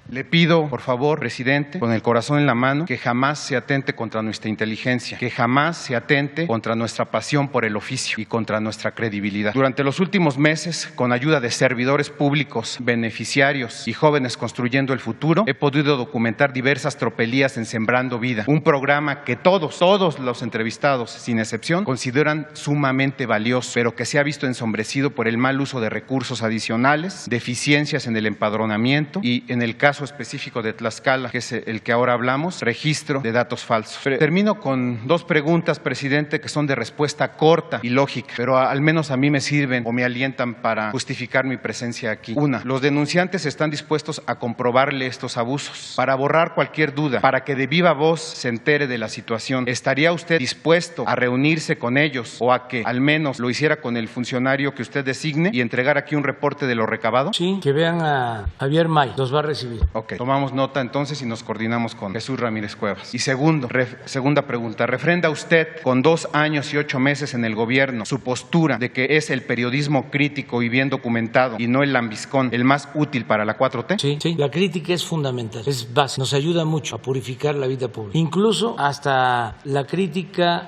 Le pido, por favor, presidente, con el corazón en la mano, que jamás se atente contra nuestra inteligencia, que jamás se atente contra nuestra pasión por el oficio y contra nuestra credibilidad. Durante los últimos meses, con ayuda de servidores públicos, beneficiarios y jóvenes construyendo el futuro, he podido documentar diversas tropelías en Sembrando Vida, un programa que todos los entrevistados, sin excepción, consideran sumamente valioso, pero que se ha visto ensombrecido por el mal uso de recursos adicionales, deficiencias en el empadronamiento y, en el caso específico de Tlaxcala, que es el que ahora hablamos, registro de datos falsos. Termino con dos preguntas, presidente, que son de respuesta corta y lógica, pero al menos a mí me sirven o me alientan para justificar mi presencia aquí. Una, ¿los denunciantes están dispuestos a comprobarle estos abusos? Para borrar cualquier duda, para que de viva voz se entere de la situación, ¿estaría usted dispuesto a reunirse con ellos o a que al menos lo hiciera con el funcionario que usted designe y entregar aquí un reporte de lo recabado? Sí, que vean a Javier May, los va a recibir. Ok, tomamos nota entonces y nos coordinamos con Jesús Ramírez Cuevas. Y segunda pregunta, ¿refrenda usted con 2 años y 8 meses en el gobierno su postura de que es el periodismo crítico y bien documentado y no el lambiscón el más útil para la 4T? Sí, la crítica es fundamental, es básica, nos ayuda mucho a purificar la vida pública, incluso hasta la crítica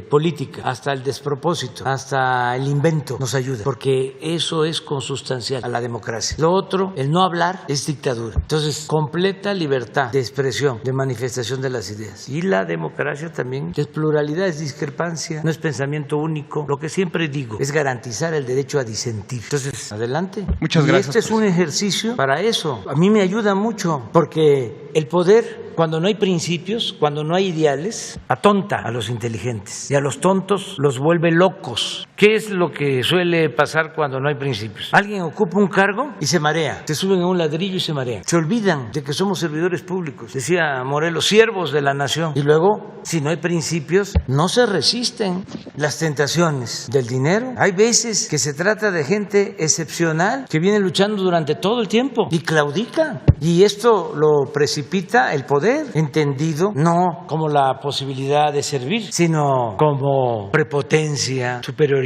política, hasta el despropósito, hasta el invento nos ayuda, porque eso es consustancial a la democracia. Lo otro, el no hablar, es dictadura. Entonces, completa libertad de expresión, de manifestación de las ideas. Y la democracia también es pluralidad, es discrepancia, no es pensamiento único. Lo que siempre digo es garantizar el derecho a disentir. Entonces, adelante. Muchas gracias. Este es un ejercicio para eso. A mí me ayuda mucho, porque el poder, cuando no hay principios, cuando no hay ideales, atonta a los inteligentes y a los tontos los vuelve locos. ¿Qué es lo que suele pasar cuando no hay principios? Alguien ocupa un cargo y se marea, se suben a un ladrillo y se marean. Se olvidan de que somos servidores públicos. Decía Morelos, siervos de la nación. Y luego, si no hay principios, no se resisten las tentaciones del dinero. Hay veces que se trata de gente excepcional que viene luchando durante todo el tiempo y claudica. Y esto lo precipita el poder, entendido no como la posibilidad de servir, sino como prepotencia, superioridad,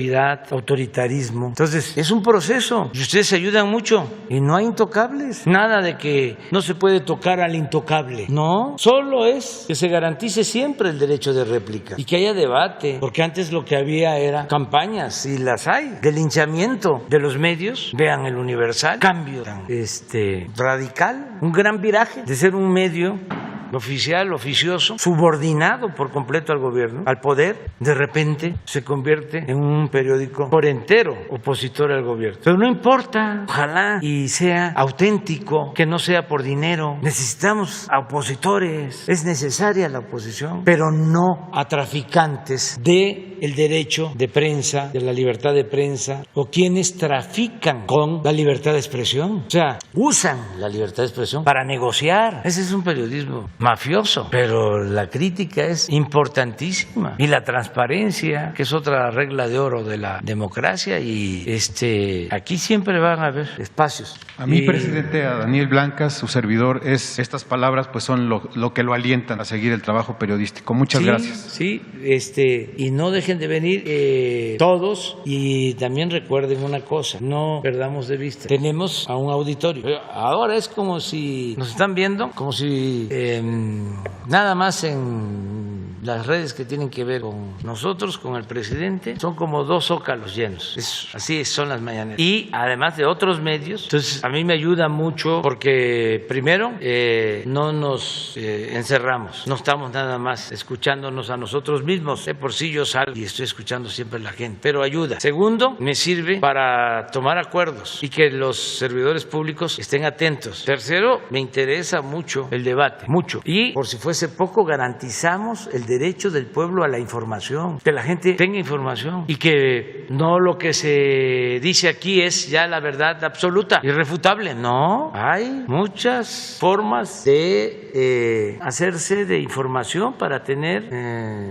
autoritarismo. Entonces, es un proceso y ustedes se ayudan mucho y no hay intocables. Nada de que no se puede tocar al intocable. No, solo es que se garantice siempre el derecho de réplica y que haya debate, porque antes lo que había era campañas, y las hay, de linchamiento de los medios. Vean el Universal, cambio tan radical, un gran viraje de ser un medio oficial, oficioso, subordinado por completo al gobierno, al poder, de repente se convierte en un periódico por entero opositor al gobierno. Pero no importa, ojalá y sea auténtico, que no sea por dinero. Necesitamos a opositores, es necesaria la oposición, pero no a traficantes de el derecho de prensa, de la libertad de prensa, o quienes trafican con la libertad de expresión. O sea, usan la libertad de expresión para negociar. Ese es un periodismo mafioso, pero la crítica es importantísima, y la transparencia, que es otra regla de oro de la democracia, y aquí siempre van a haber espacios. A mí, presidente, a Daniel Blancas, su servidor, estas palabras pues son lo que lo alientan a seguir el trabajo periodístico. Muchas gracias. Sí, y no dejen de venir todos, y también recuerden una cosa, no perdamos de vista, tenemos a un auditorio. Ahora es como si nos están viendo, como si nada más en las redes que tienen que ver con nosotros, con el presidente, son como 2 zócalos llenos. Así son las mañaneras. Y además de otros medios. Entonces, a mí me ayuda mucho porque, primero, no nos encerramos, no estamos nada más escuchándonos a nosotros mismos. De por sí yo salgo y estoy escuchando siempre a la gente, pero ayuda. Segundo, me sirve para tomar acuerdos y que los servidores públicos estén atentos. Tercero, me interesa mucho el debate, mucho. Y, por si fuese poco, garantizamos el derecho del pueblo a la información, que la gente tenga información y que no lo que se dice aquí es ya la verdad absoluta, irrefutable. No, hay muchas formas de hacerse de información para tener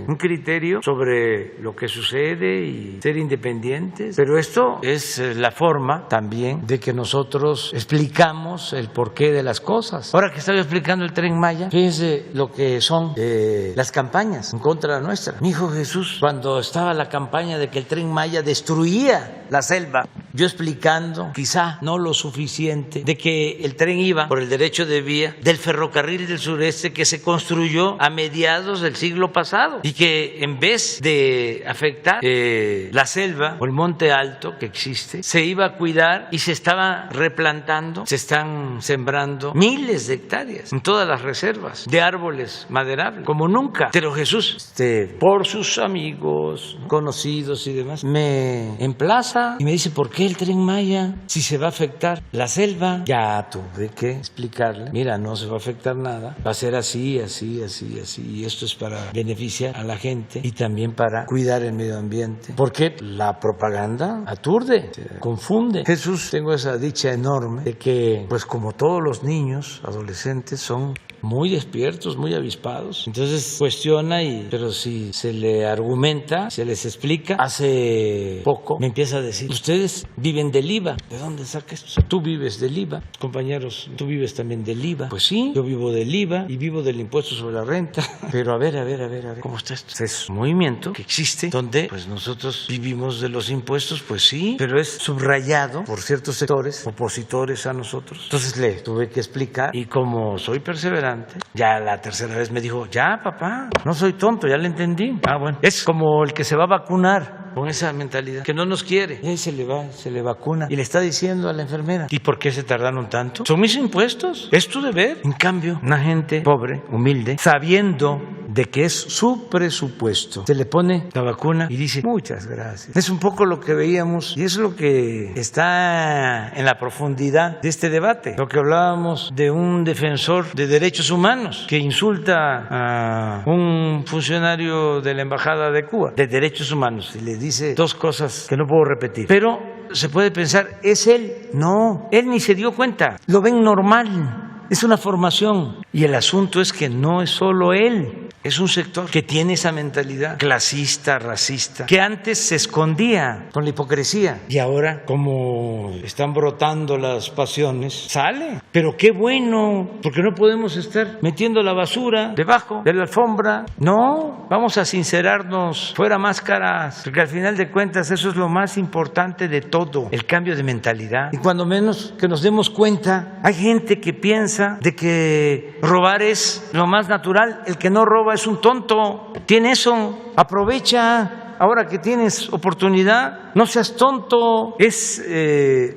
un criterio sobre lo que sucede y ser independientes. Pero esto es la forma también de que nosotros explicamos el porqué de las cosas. Ahora que estaba explicando el Tren Maya, fíjense lo que son las campañas en contra nuestra. Mi hijo Jesús, cuando estaba la campaña de que el Tren Maya destruía la selva, yo explicando, quizá no lo suficiente, de que el tren iba por el derecho de vía del ferrocarril del sureste que se construyó a mediados del siglo pasado y que en vez de afectar la selva o el monte alto que existe, se iba a cuidar y se estaba replantando, se están sembrando miles de hectáreas en todas las reservas de árboles maderables, como nunca. Pero Jesús, por sus amigos, conocidos y demás, me emplaza y me dice, ¿por qué el Tren Maya? Si se va a afectar la selva. Ya tuve que explicarle, mira, no se va a afectar nada, va a ser así, así, así, así, y esto es para beneficiar a la gente y también para cuidar el medio ambiente, porque la propaganda aturde, confunde. Jesús, tengo esa dicha enorme de que, pues como todos los niños, adolescentes, son muy despiertos, muy avispados. Entonces cuestiona, pero si se le argumenta, se les explica. Hace poco me empieza a decir, ustedes viven del IVA. ¿De dónde saca esto? Tú vives del IVA, compañeros, tú vives también del IVA. Pues sí, yo vivo del IVA y vivo del impuesto sobre la renta. Pero a ver, ¿cómo está esto? Es un movimiento que existe donde pues nosotros vivimos de los impuestos, pues sí, pero es subrayado por ciertos sectores opositores a nosotros. Entonces le tuve que explicar y como soy perseverante, ya la tercera vez me dijo, ya papá, no soy tonto, ya le entendí. Bueno, es como el que se va a vacunar con esa mentalidad, que no nos quiere, y ahí se le vacuna y le está diciendo a la enfermera, ¿y por qué se tardaron tanto? Son mis impuestos, es tu deber. En cambio, una gente pobre, humilde, sabiendo de que es su presupuesto, se le pone la vacuna y dice, muchas gracias. Es un poco lo que veíamos y es lo que está en la profundidad de este debate, lo que hablábamos de un defensor de derechos humanos que insulta a un funcionario de la Embajada de Cuba de derechos humanos y le dice dos cosas que no puedo repetir, pero se puede pensar, ¿es él? No, él ni se dio cuenta, lo ven normal, es una formación y el asunto es que no es solo él. Es un sector que tiene esa mentalidad clasista, racista, que antes se escondía con la hipocresía y ahora, como están brotando las pasiones, sale. Pero qué bueno, porque no podemos estar metiendo la basura debajo de la alfombra. No, vamos a sincerarnos, fuera máscaras, porque al final de cuentas eso es lo más importante de todo, el cambio de mentalidad. Y cuando menos que nos demos cuenta, hay gente que piensa de que robar es lo más natural, el que no roba es un tonto, tiene eso, aprovecha. Ahora que tienes oportunidad, no seas tonto. Es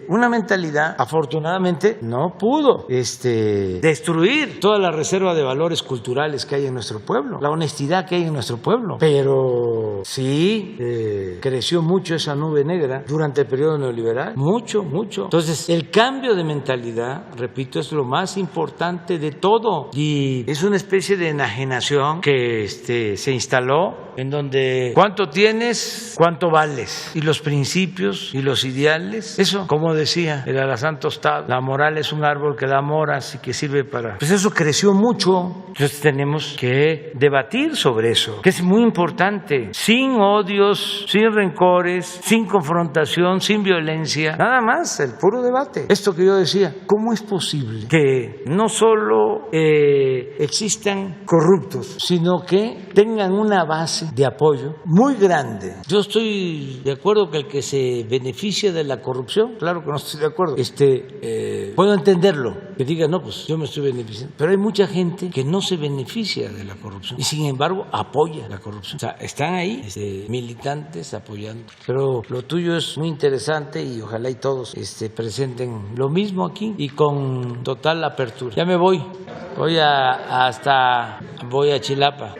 una mentalidad, afortunadamente, no pudo destruir toda la reserva de valores culturales que hay en nuestro pueblo, la honestidad que hay en nuestro pueblo. Pero sí creció mucho esa nube negra durante el periodo neoliberal, mucho, mucho. Entonces, el cambio de mentalidad, repito, es lo más importante de todo. Y es una especie de enajenación que se instaló en donde ¿cuánto tienes? ¿Cuánto vales? Y los principios y los ideales, eso, como decía el alazán tostado, la moral es un árbol que da moras y que sirve para... Pues eso creció mucho, entonces tenemos que debatir sobre eso, que es muy importante, sin odios, sin rencores, sin confrontación, sin violencia, nada más, el puro debate. Esto que yo decía, ¿cómo es posible que no solo existan corruptos, sino que tengan una base de apoyo muy grande? Yo estoy de acuerdo que el que se beneficia de la corrupción, claro que no estoy de acuerdo, puedo entenderlo, que diga, no, pues yo me estoy beneficiando, pero hay mucha gente que no se beneficia de la corrupción y sin embargo apoya la corrupción. O sea, están ahí militantes apoyando, pero lo tuyo es muy interesante y ojalá y todos presenten lo mismo aquí y con total apertura. Ya me voy a Chilapa.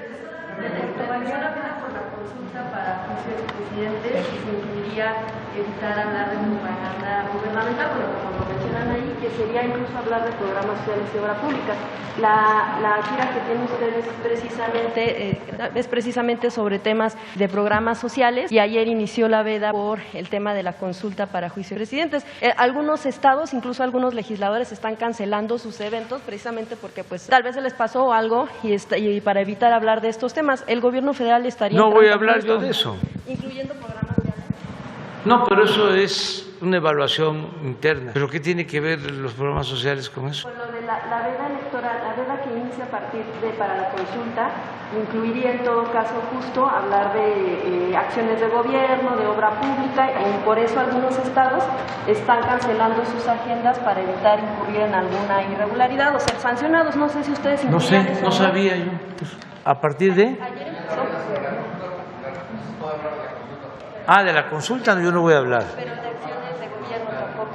Evitar hablar de propaganda gubernamental, bueno, como lo mencionan ahí, que sería incluso hablar de programas sociales y obra pública. La gira que tienen ustedes es precisamente sobre temas de programas sociales y ayer inició la veda por el tema de la consulta para juicio de presidentes. Algunos estados, incluso algunos legisladores están cancelando sus eventos precisamente porque pues tal vez se les pasó algo y para evitar hablar de estos temas. El gobierno federal estaría... No voy a hablar yo de eso. Incluyendo programas. No, pero eso es una evaluación interna. ¿Pero qué tiene que ver los programas sociales con eso? Con lo de la veda electoral, la veda que inicia a partir de para la consulta, incluiría en todo caso justo hablar de acciones de gobierno, de obra pública, y por eso algunos estados están cancelando sus agendas para evitar incurrir en alguna irregularidad o ser sancionados. No sé si ustedes No sé, incluían eso, no sabía yo. Pues, a partir de... Ayer empezó, de la consulta yo no voy a hablar. pero de acciones de gobierno tampoco.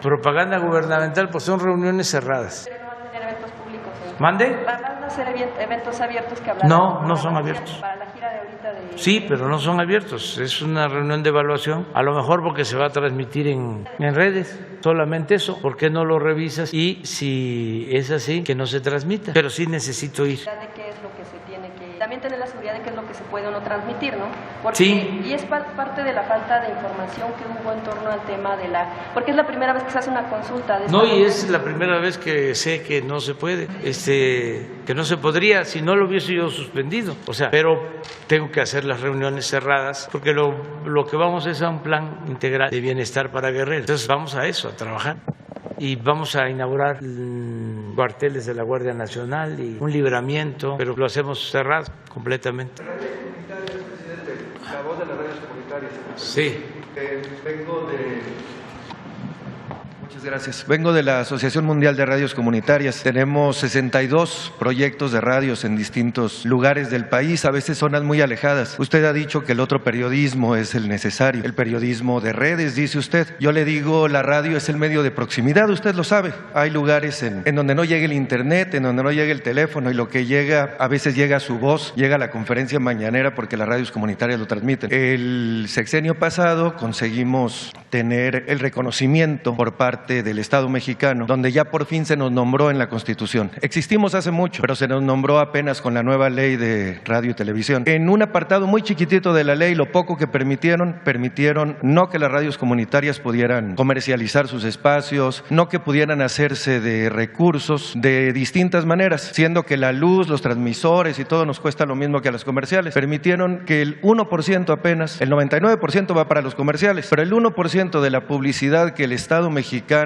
Propaganda gubernamental, pues son reuniones cerradas. Pero no van a tener eventos públicos. ¿Mande? Van a hacer eventos abiertos que hablarán. No, no son abiertos. Para la gira de ahorita de... Sí, pero no son abiertos. Es una reunión de evaluación. A lo mejor porque se va a transmitir en redes. Solamente eso. ¿Por qué no lo revisas? Y si es así, que no se transmita. Pero sí necesito ir. De qué es lo que se tiene que... También tener la seguridad de qué es lo que se puede o no transmitir, ¿no? Porque, Sí. Y es parte de la falta de información que hubo en torno al tema de la... Porque es la primera vez que se hace una consulta. De No, esta- y es la primera vez que sé que no se puede, que no se podría, si no lo hubiese yo suspendido. O sea, pero tengo que hacer las reuniones cerradas, porque lo que vamos es a un plan integral de bienestar para Guerrero. Entonces vamos a eso, a trabajar. Y vamos a inaugurar cuarteles de la Guardia Nacional y un libramiento, pero lo hacemos cerrado completamente. La voz de las radios comunitarias. Sí. Muchas gracias. Vengo de la Asociación Mundial de Radios Comunitarias. Tenemos 62 proyectos de radios en distintos lugares del país, a veces zonas muy alejadas. Usted ha dicho que el otro periodismo es el necesario, el periodismo de redes, dice usted. Yo le digo, la radio es el medio de proximidad, usted lo sabe. Hay lugares en donde no llega el internet, en donde no llega el teléfono, y lo que llega, a veces llega su voz, llega la conferencia mañanera porque las radios comunitarias lo transmiten. El sexenio pasado conseguimos tener el reconocimiento por parte del Estado mexicano, donde ya por fin se nos nombró en la Constitución. Existimos hace mucho, pero se nos nombró apenas con la nueva ley de radio y televisión. En un apartado muy chiquitito de la ley, lo poco que permitieron no que las radios comunitarias pudieran comercializar sus espacios, no que pudieran hacerse de recursos de distintas maneras, siendo que la luz, los transmisores y todo nos cuesta lo mismo que a las comerciales. Permitieron que el 1% apenas, el 99% va para los comerciales, pero el 1% de la publicidad que el Estado mexicano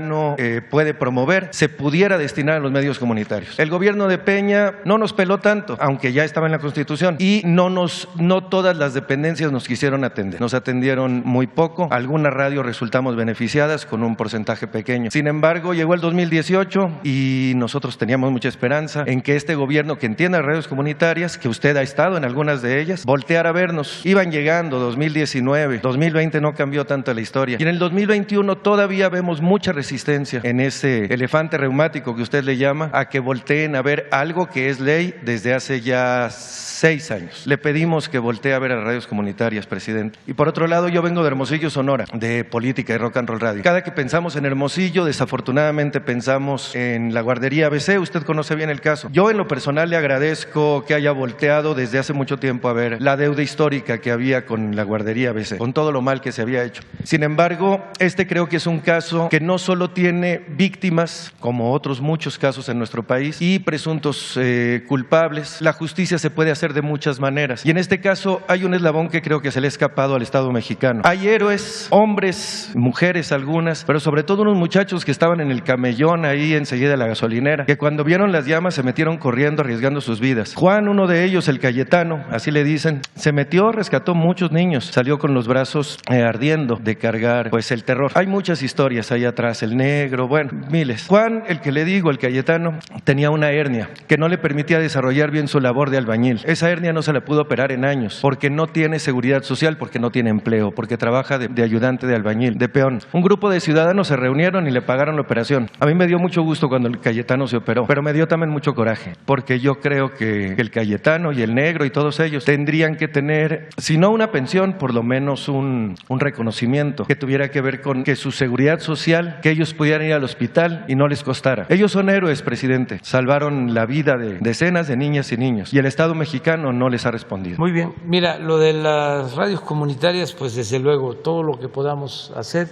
puede promover se pudiera destinar a los medios comunitarios. El gobierno de Peña no nos peló tanto, aunque ya estaba en la Constitución, y no todas las dependencias nos quisieron atender. Nos atendieron muy poco, algunas radios resultamos beneficiadas con un porcentaje pequeño. Sin embargo, llegó el 2018 y nosotros teníamos mucha esperanza en que este gobierno, que entienda radios comunitarias, que usted ha estado en algunas de ellas, volteara a vernos. Iban llegando 2019, 2020 no cambió tanto la historia, y en el 2021 todavía vemos mucha resistencia en ese elefante reumático que usted le llama, a que volteen a ver algo que es ley desde hace ya 6 años. Le pedimos que voltee a ver a las radios comunitarias, presidente. Y por otro lado, yo vengo de Hermosillo, Sonora, de política y rock and roll radio. Cada que pensamos en Hermosillo, desafortunadamente pensamos en la guardería ABC. Usted conoce bien el caso. Yo en lo personal le agradezco que haya volteado desde hace mucho tiempo a ver la deuda histórica que había con la guardería ABC, con todo lo mal que se había hecho. Sin embargo, este creo que es un caso que no solo tiene víctimas, como otros muchos casos en nuestro país, y presuntos culpables. La justicia se puede hacer de muchas maneras, y en este caso hay un eslabón que creo que se le ha escapado al Estado mexicano. Hay héroes, hombres, mujeres algunas, pero sobre todo unos muchachos que estaban en el camellón ahí enseguida de la gasolinera, que cuando vieron las llamas se metieron corriendo arriesgando sus vidas. Juan, uno de ellos, el Cayetano, así le dicen, se metió, rescató muchos niños, salió con los brazos ardiendo de cargar pues el terror. Hay muchas historias ahí atrás, el negro, bueno, miles. Juan, el que le digo, el Cayetano, tenía una hernia que no le permitía desarrollar bien su labor de albañil. Esa hernia no se la pudo operar en años, porque no tiene seguridad social, porque no tiene empleo, porque trabaja de ayudante de albañil, de peón. Un grupo de ciudadanos se reunieron y le pagaron la operación. A mí me dio mucho gusto cuando el Cayetano se operó, pero me dio también mucho coraje, porque yo creo que el Cayetano y el negro y todos ellos tendrían que tener, si no una pensión, por lo menos un reconocimiento que tuviera que ver con que su seguridad social, que ellos pudieran ir al hospital y no les costara. Ellos son héroes, presidente. Salvaron la vida de decenas de niñas y niños, y el Estado mexicano no les ha respondido. Muy bien. Mira, lo de las radios comunitarias, pues desde luego, todo lo que podamos hacer,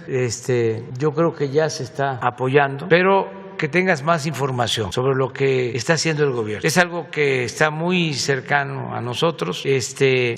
yo creo que ya se está apoyando, pero que tengas más información sobre lo que está haciendo el gobierno. Es algo que está muy cercano a nosotros.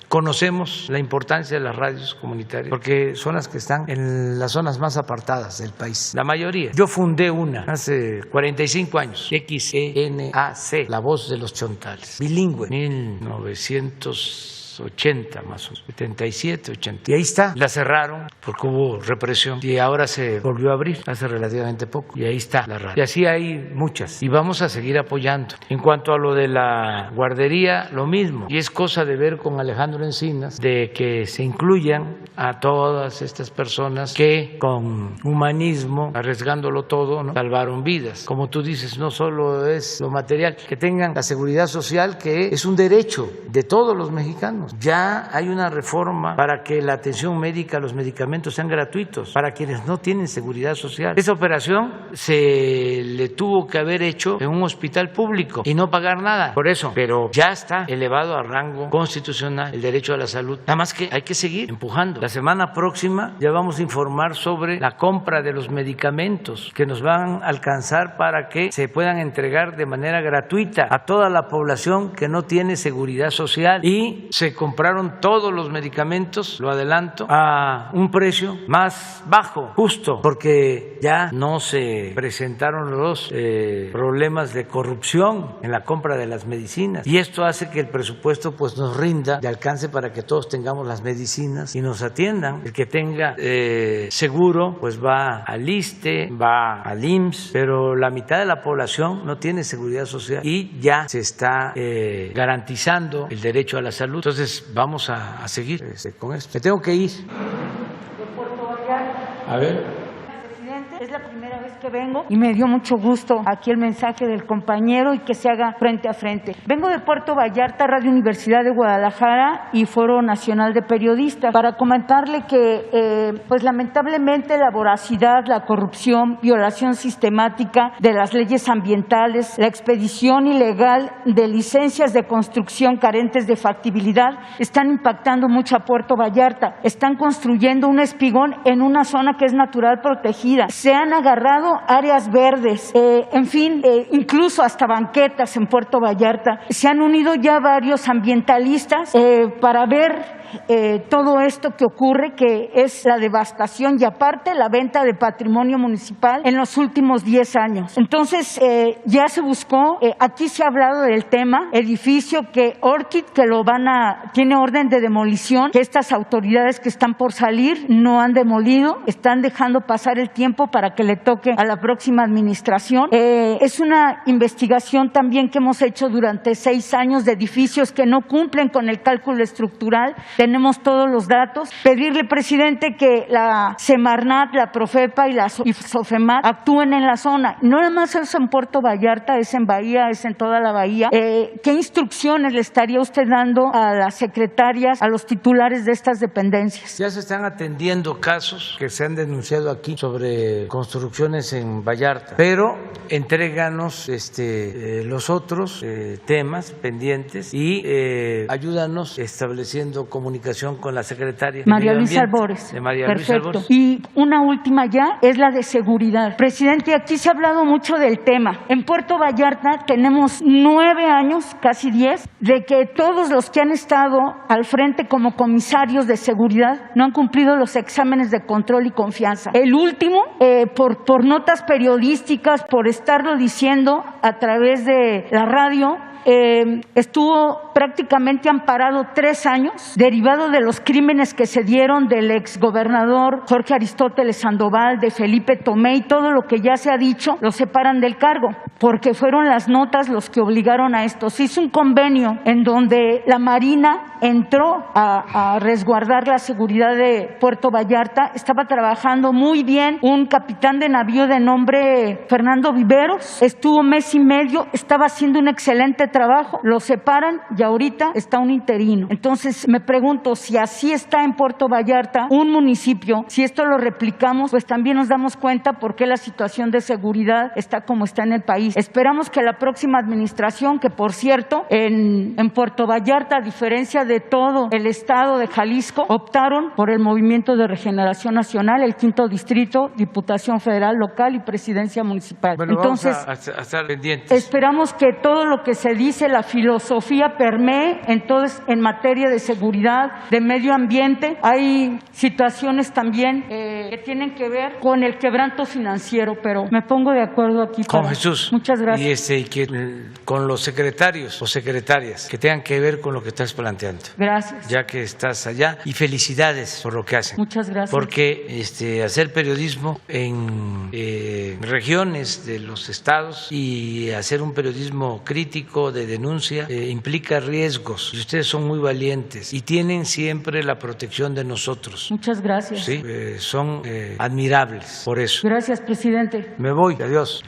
Conocemos la importancia de las radios comunitarias porque son las que están en las zonas más apartadas del país, la mayoría. Yo fundé una hace 45 años, XENAC, La Voz de los Chontales, bilingüe, 1980 más o menos, 77, 80. Y ahí está, la cerraron porque hubo represión y ahora se volvió a abrir hace relativamente poco y ahí está la radio. Y así hay muchas y vamos a seguir apoyando. En cuanto a lo de la guardería, lo mismo. Y es cosa de ver con Alejandro Encinas de que se incluyan a todas estas personas que con humanismo, arriesgándolo todo, ¿no?, salvaron vidas. Como tú dices, no solo es lo material, que tengan la seguridad social, que es un derecho de todos los mexicanos. Ya hay una reforma para que la atención médica, los medicamentos sean gratuitos para quienes no tienen seguridad social. Esa operación se le tuvo que haber hecho en un hospital público y no pagar nada por eso, pero ya está elevado a rango constitucional el derecho a la salud. Nada más que hay que seguir empujando. La semana próxima ya vamos a informar sobre la compra de los medicamentos que nos van a alcanzar para que se puedan entregar de manera gratuita a toda la población que no tiene seguridad social, y se compraron todos los medicamentos, lo adelanto, a un precio más bajo, justo porque ya no se presentaron los problemas de corrupción en la compra de las medicinas, y esto hace que el presupuesto pues nos rinda de alcance para que todos tengamos las medicinas y nos atiendan. El que tenga seguro pues va al ISSSTE, va al IMSS, pero la mitad de la población no tiene seguridad social y ya se está garantizando el derecho a la salud. Entonces vamos a seguir con esto. Me tengo que ir. A ver. Es la primera vez que vengo y me dio mucho gusto aquí el mensaje del compañero y que se haga frente a frente. Vengo de Puerto Vallarta, Radio Universidad de Guadalajara y Foro Nacional de Periodistas, para comentarle que pues lamentablemente la voracidad, la corrupción, violación sistemática de las leyes ambientales, la expedición ilegal de licencias de construcción carentes de factibilidad están impactando mucho a Puerto Vallarta. Están construyendo un espigón en una zona que es natural protegida. Se han agarrado áreas verdes, incluso hasta banquetas en Puerto Vallarta. Se han unido ya varios ambientalistas para ver todo esto que ocurre, que es la devastación y aparte la venta de patrimonio municipal en los últimos 10 años. Entonces ya se buscó, aquí se ha hablado del tema, edificio que Orchid, que tiene orden de demolición, que estas autoridades que están por salir no han demolido, están dejando pasar el tiempo para que le toque a la próxima administración. Es una investigación también que hemos hecho durante 6 años de edificios que no cumplen con el cálculo estructural. Tenemos todos los datos. Pedirle, presidente, que la Semarnat, la Profepa y la Sofemat actúen en la zona. No nada más es en Puerto Vallarta, es en Bahía, es en toda la Bahía. ¿Qué instrucciones le estaría usted dando a las secretarias, a los titulares de estas dependencias? Ya se están atendiendo casos que se han denunciado aquí sobre construcciones en Vallarta, pero entréganos los otros temas pendientes y ayúdanos estableciendo comunicación con la secretaria María Luisa Albores. De María Luisa Albores. Y una última ya es la de seguridad. Presidente, aquí se ha hablado mucho del tema. En Puerto Vallarta tenemos 9 años, casi 10, de que todos los que han estado al frente como comisarios de seguridad no han cumplido los exámenes de control y confianza. El último, por notas periodísticas, por estarlo diciendo a través de la radio, estuvo prácticamente amparado 3 años, derivado de los crímenes que se dieron del exgobernador Jorge Aristóteles Sandoval, de Felipe Tomé y todo lo que ya se ha dicho, lo separan del cargo, porque fueron las notas los que obligaron a esto. Se hizo un convenio en donde la Marina entró a resguardar la seguridad de Puerto Vallarta. Estaba trabajando muy bien un capitán de navío de nombre Fernando Viveros, estuvo 1 mes y medio, estaba haciendo un excelente trabajo, lo separan y ahorita está un interino. Entonces me pregunto, si así está en Puerto Vallarta, un municipio, si esto lo replicamos, pues también nos damos cuenta por qué la situación de seguridad está como está en el país. Esperamos que la próxima administración, que por cierto, en Puerto Vallarta, a diferencia de todo el estado de Jalisco, optaron por el Movimiento de Regeneración Nacional, el 5º distrito, Diputación Federal Local. local y presidencia municipal. Bueno, entonces, vamos a estar pendientes. esperamos que todo lo que se dice, la filosofía permee en materia de seguridad, de medio ambiente. Hay situaciones también que tienen que ver con el quebranto financiero, pero me pongo de acuerdo aquí con Jesús. Muchas gracias. Y que con los secretarios o secretarias que tengan que ver con lo que estás planteando. Gracias. Ya que estás allá, y felicidades por lo que hacen. Muchas gracias. Porque hacer periodismo en regiones de los estados y hacer un periodismo crítico de denuncia implica riesgos. Y ustedes son muy valientes y tienen siempre la protección de nosotros. Muchas gracias. Sí, son admirables por eso. Gracias, presidente. Me voy. Adiós.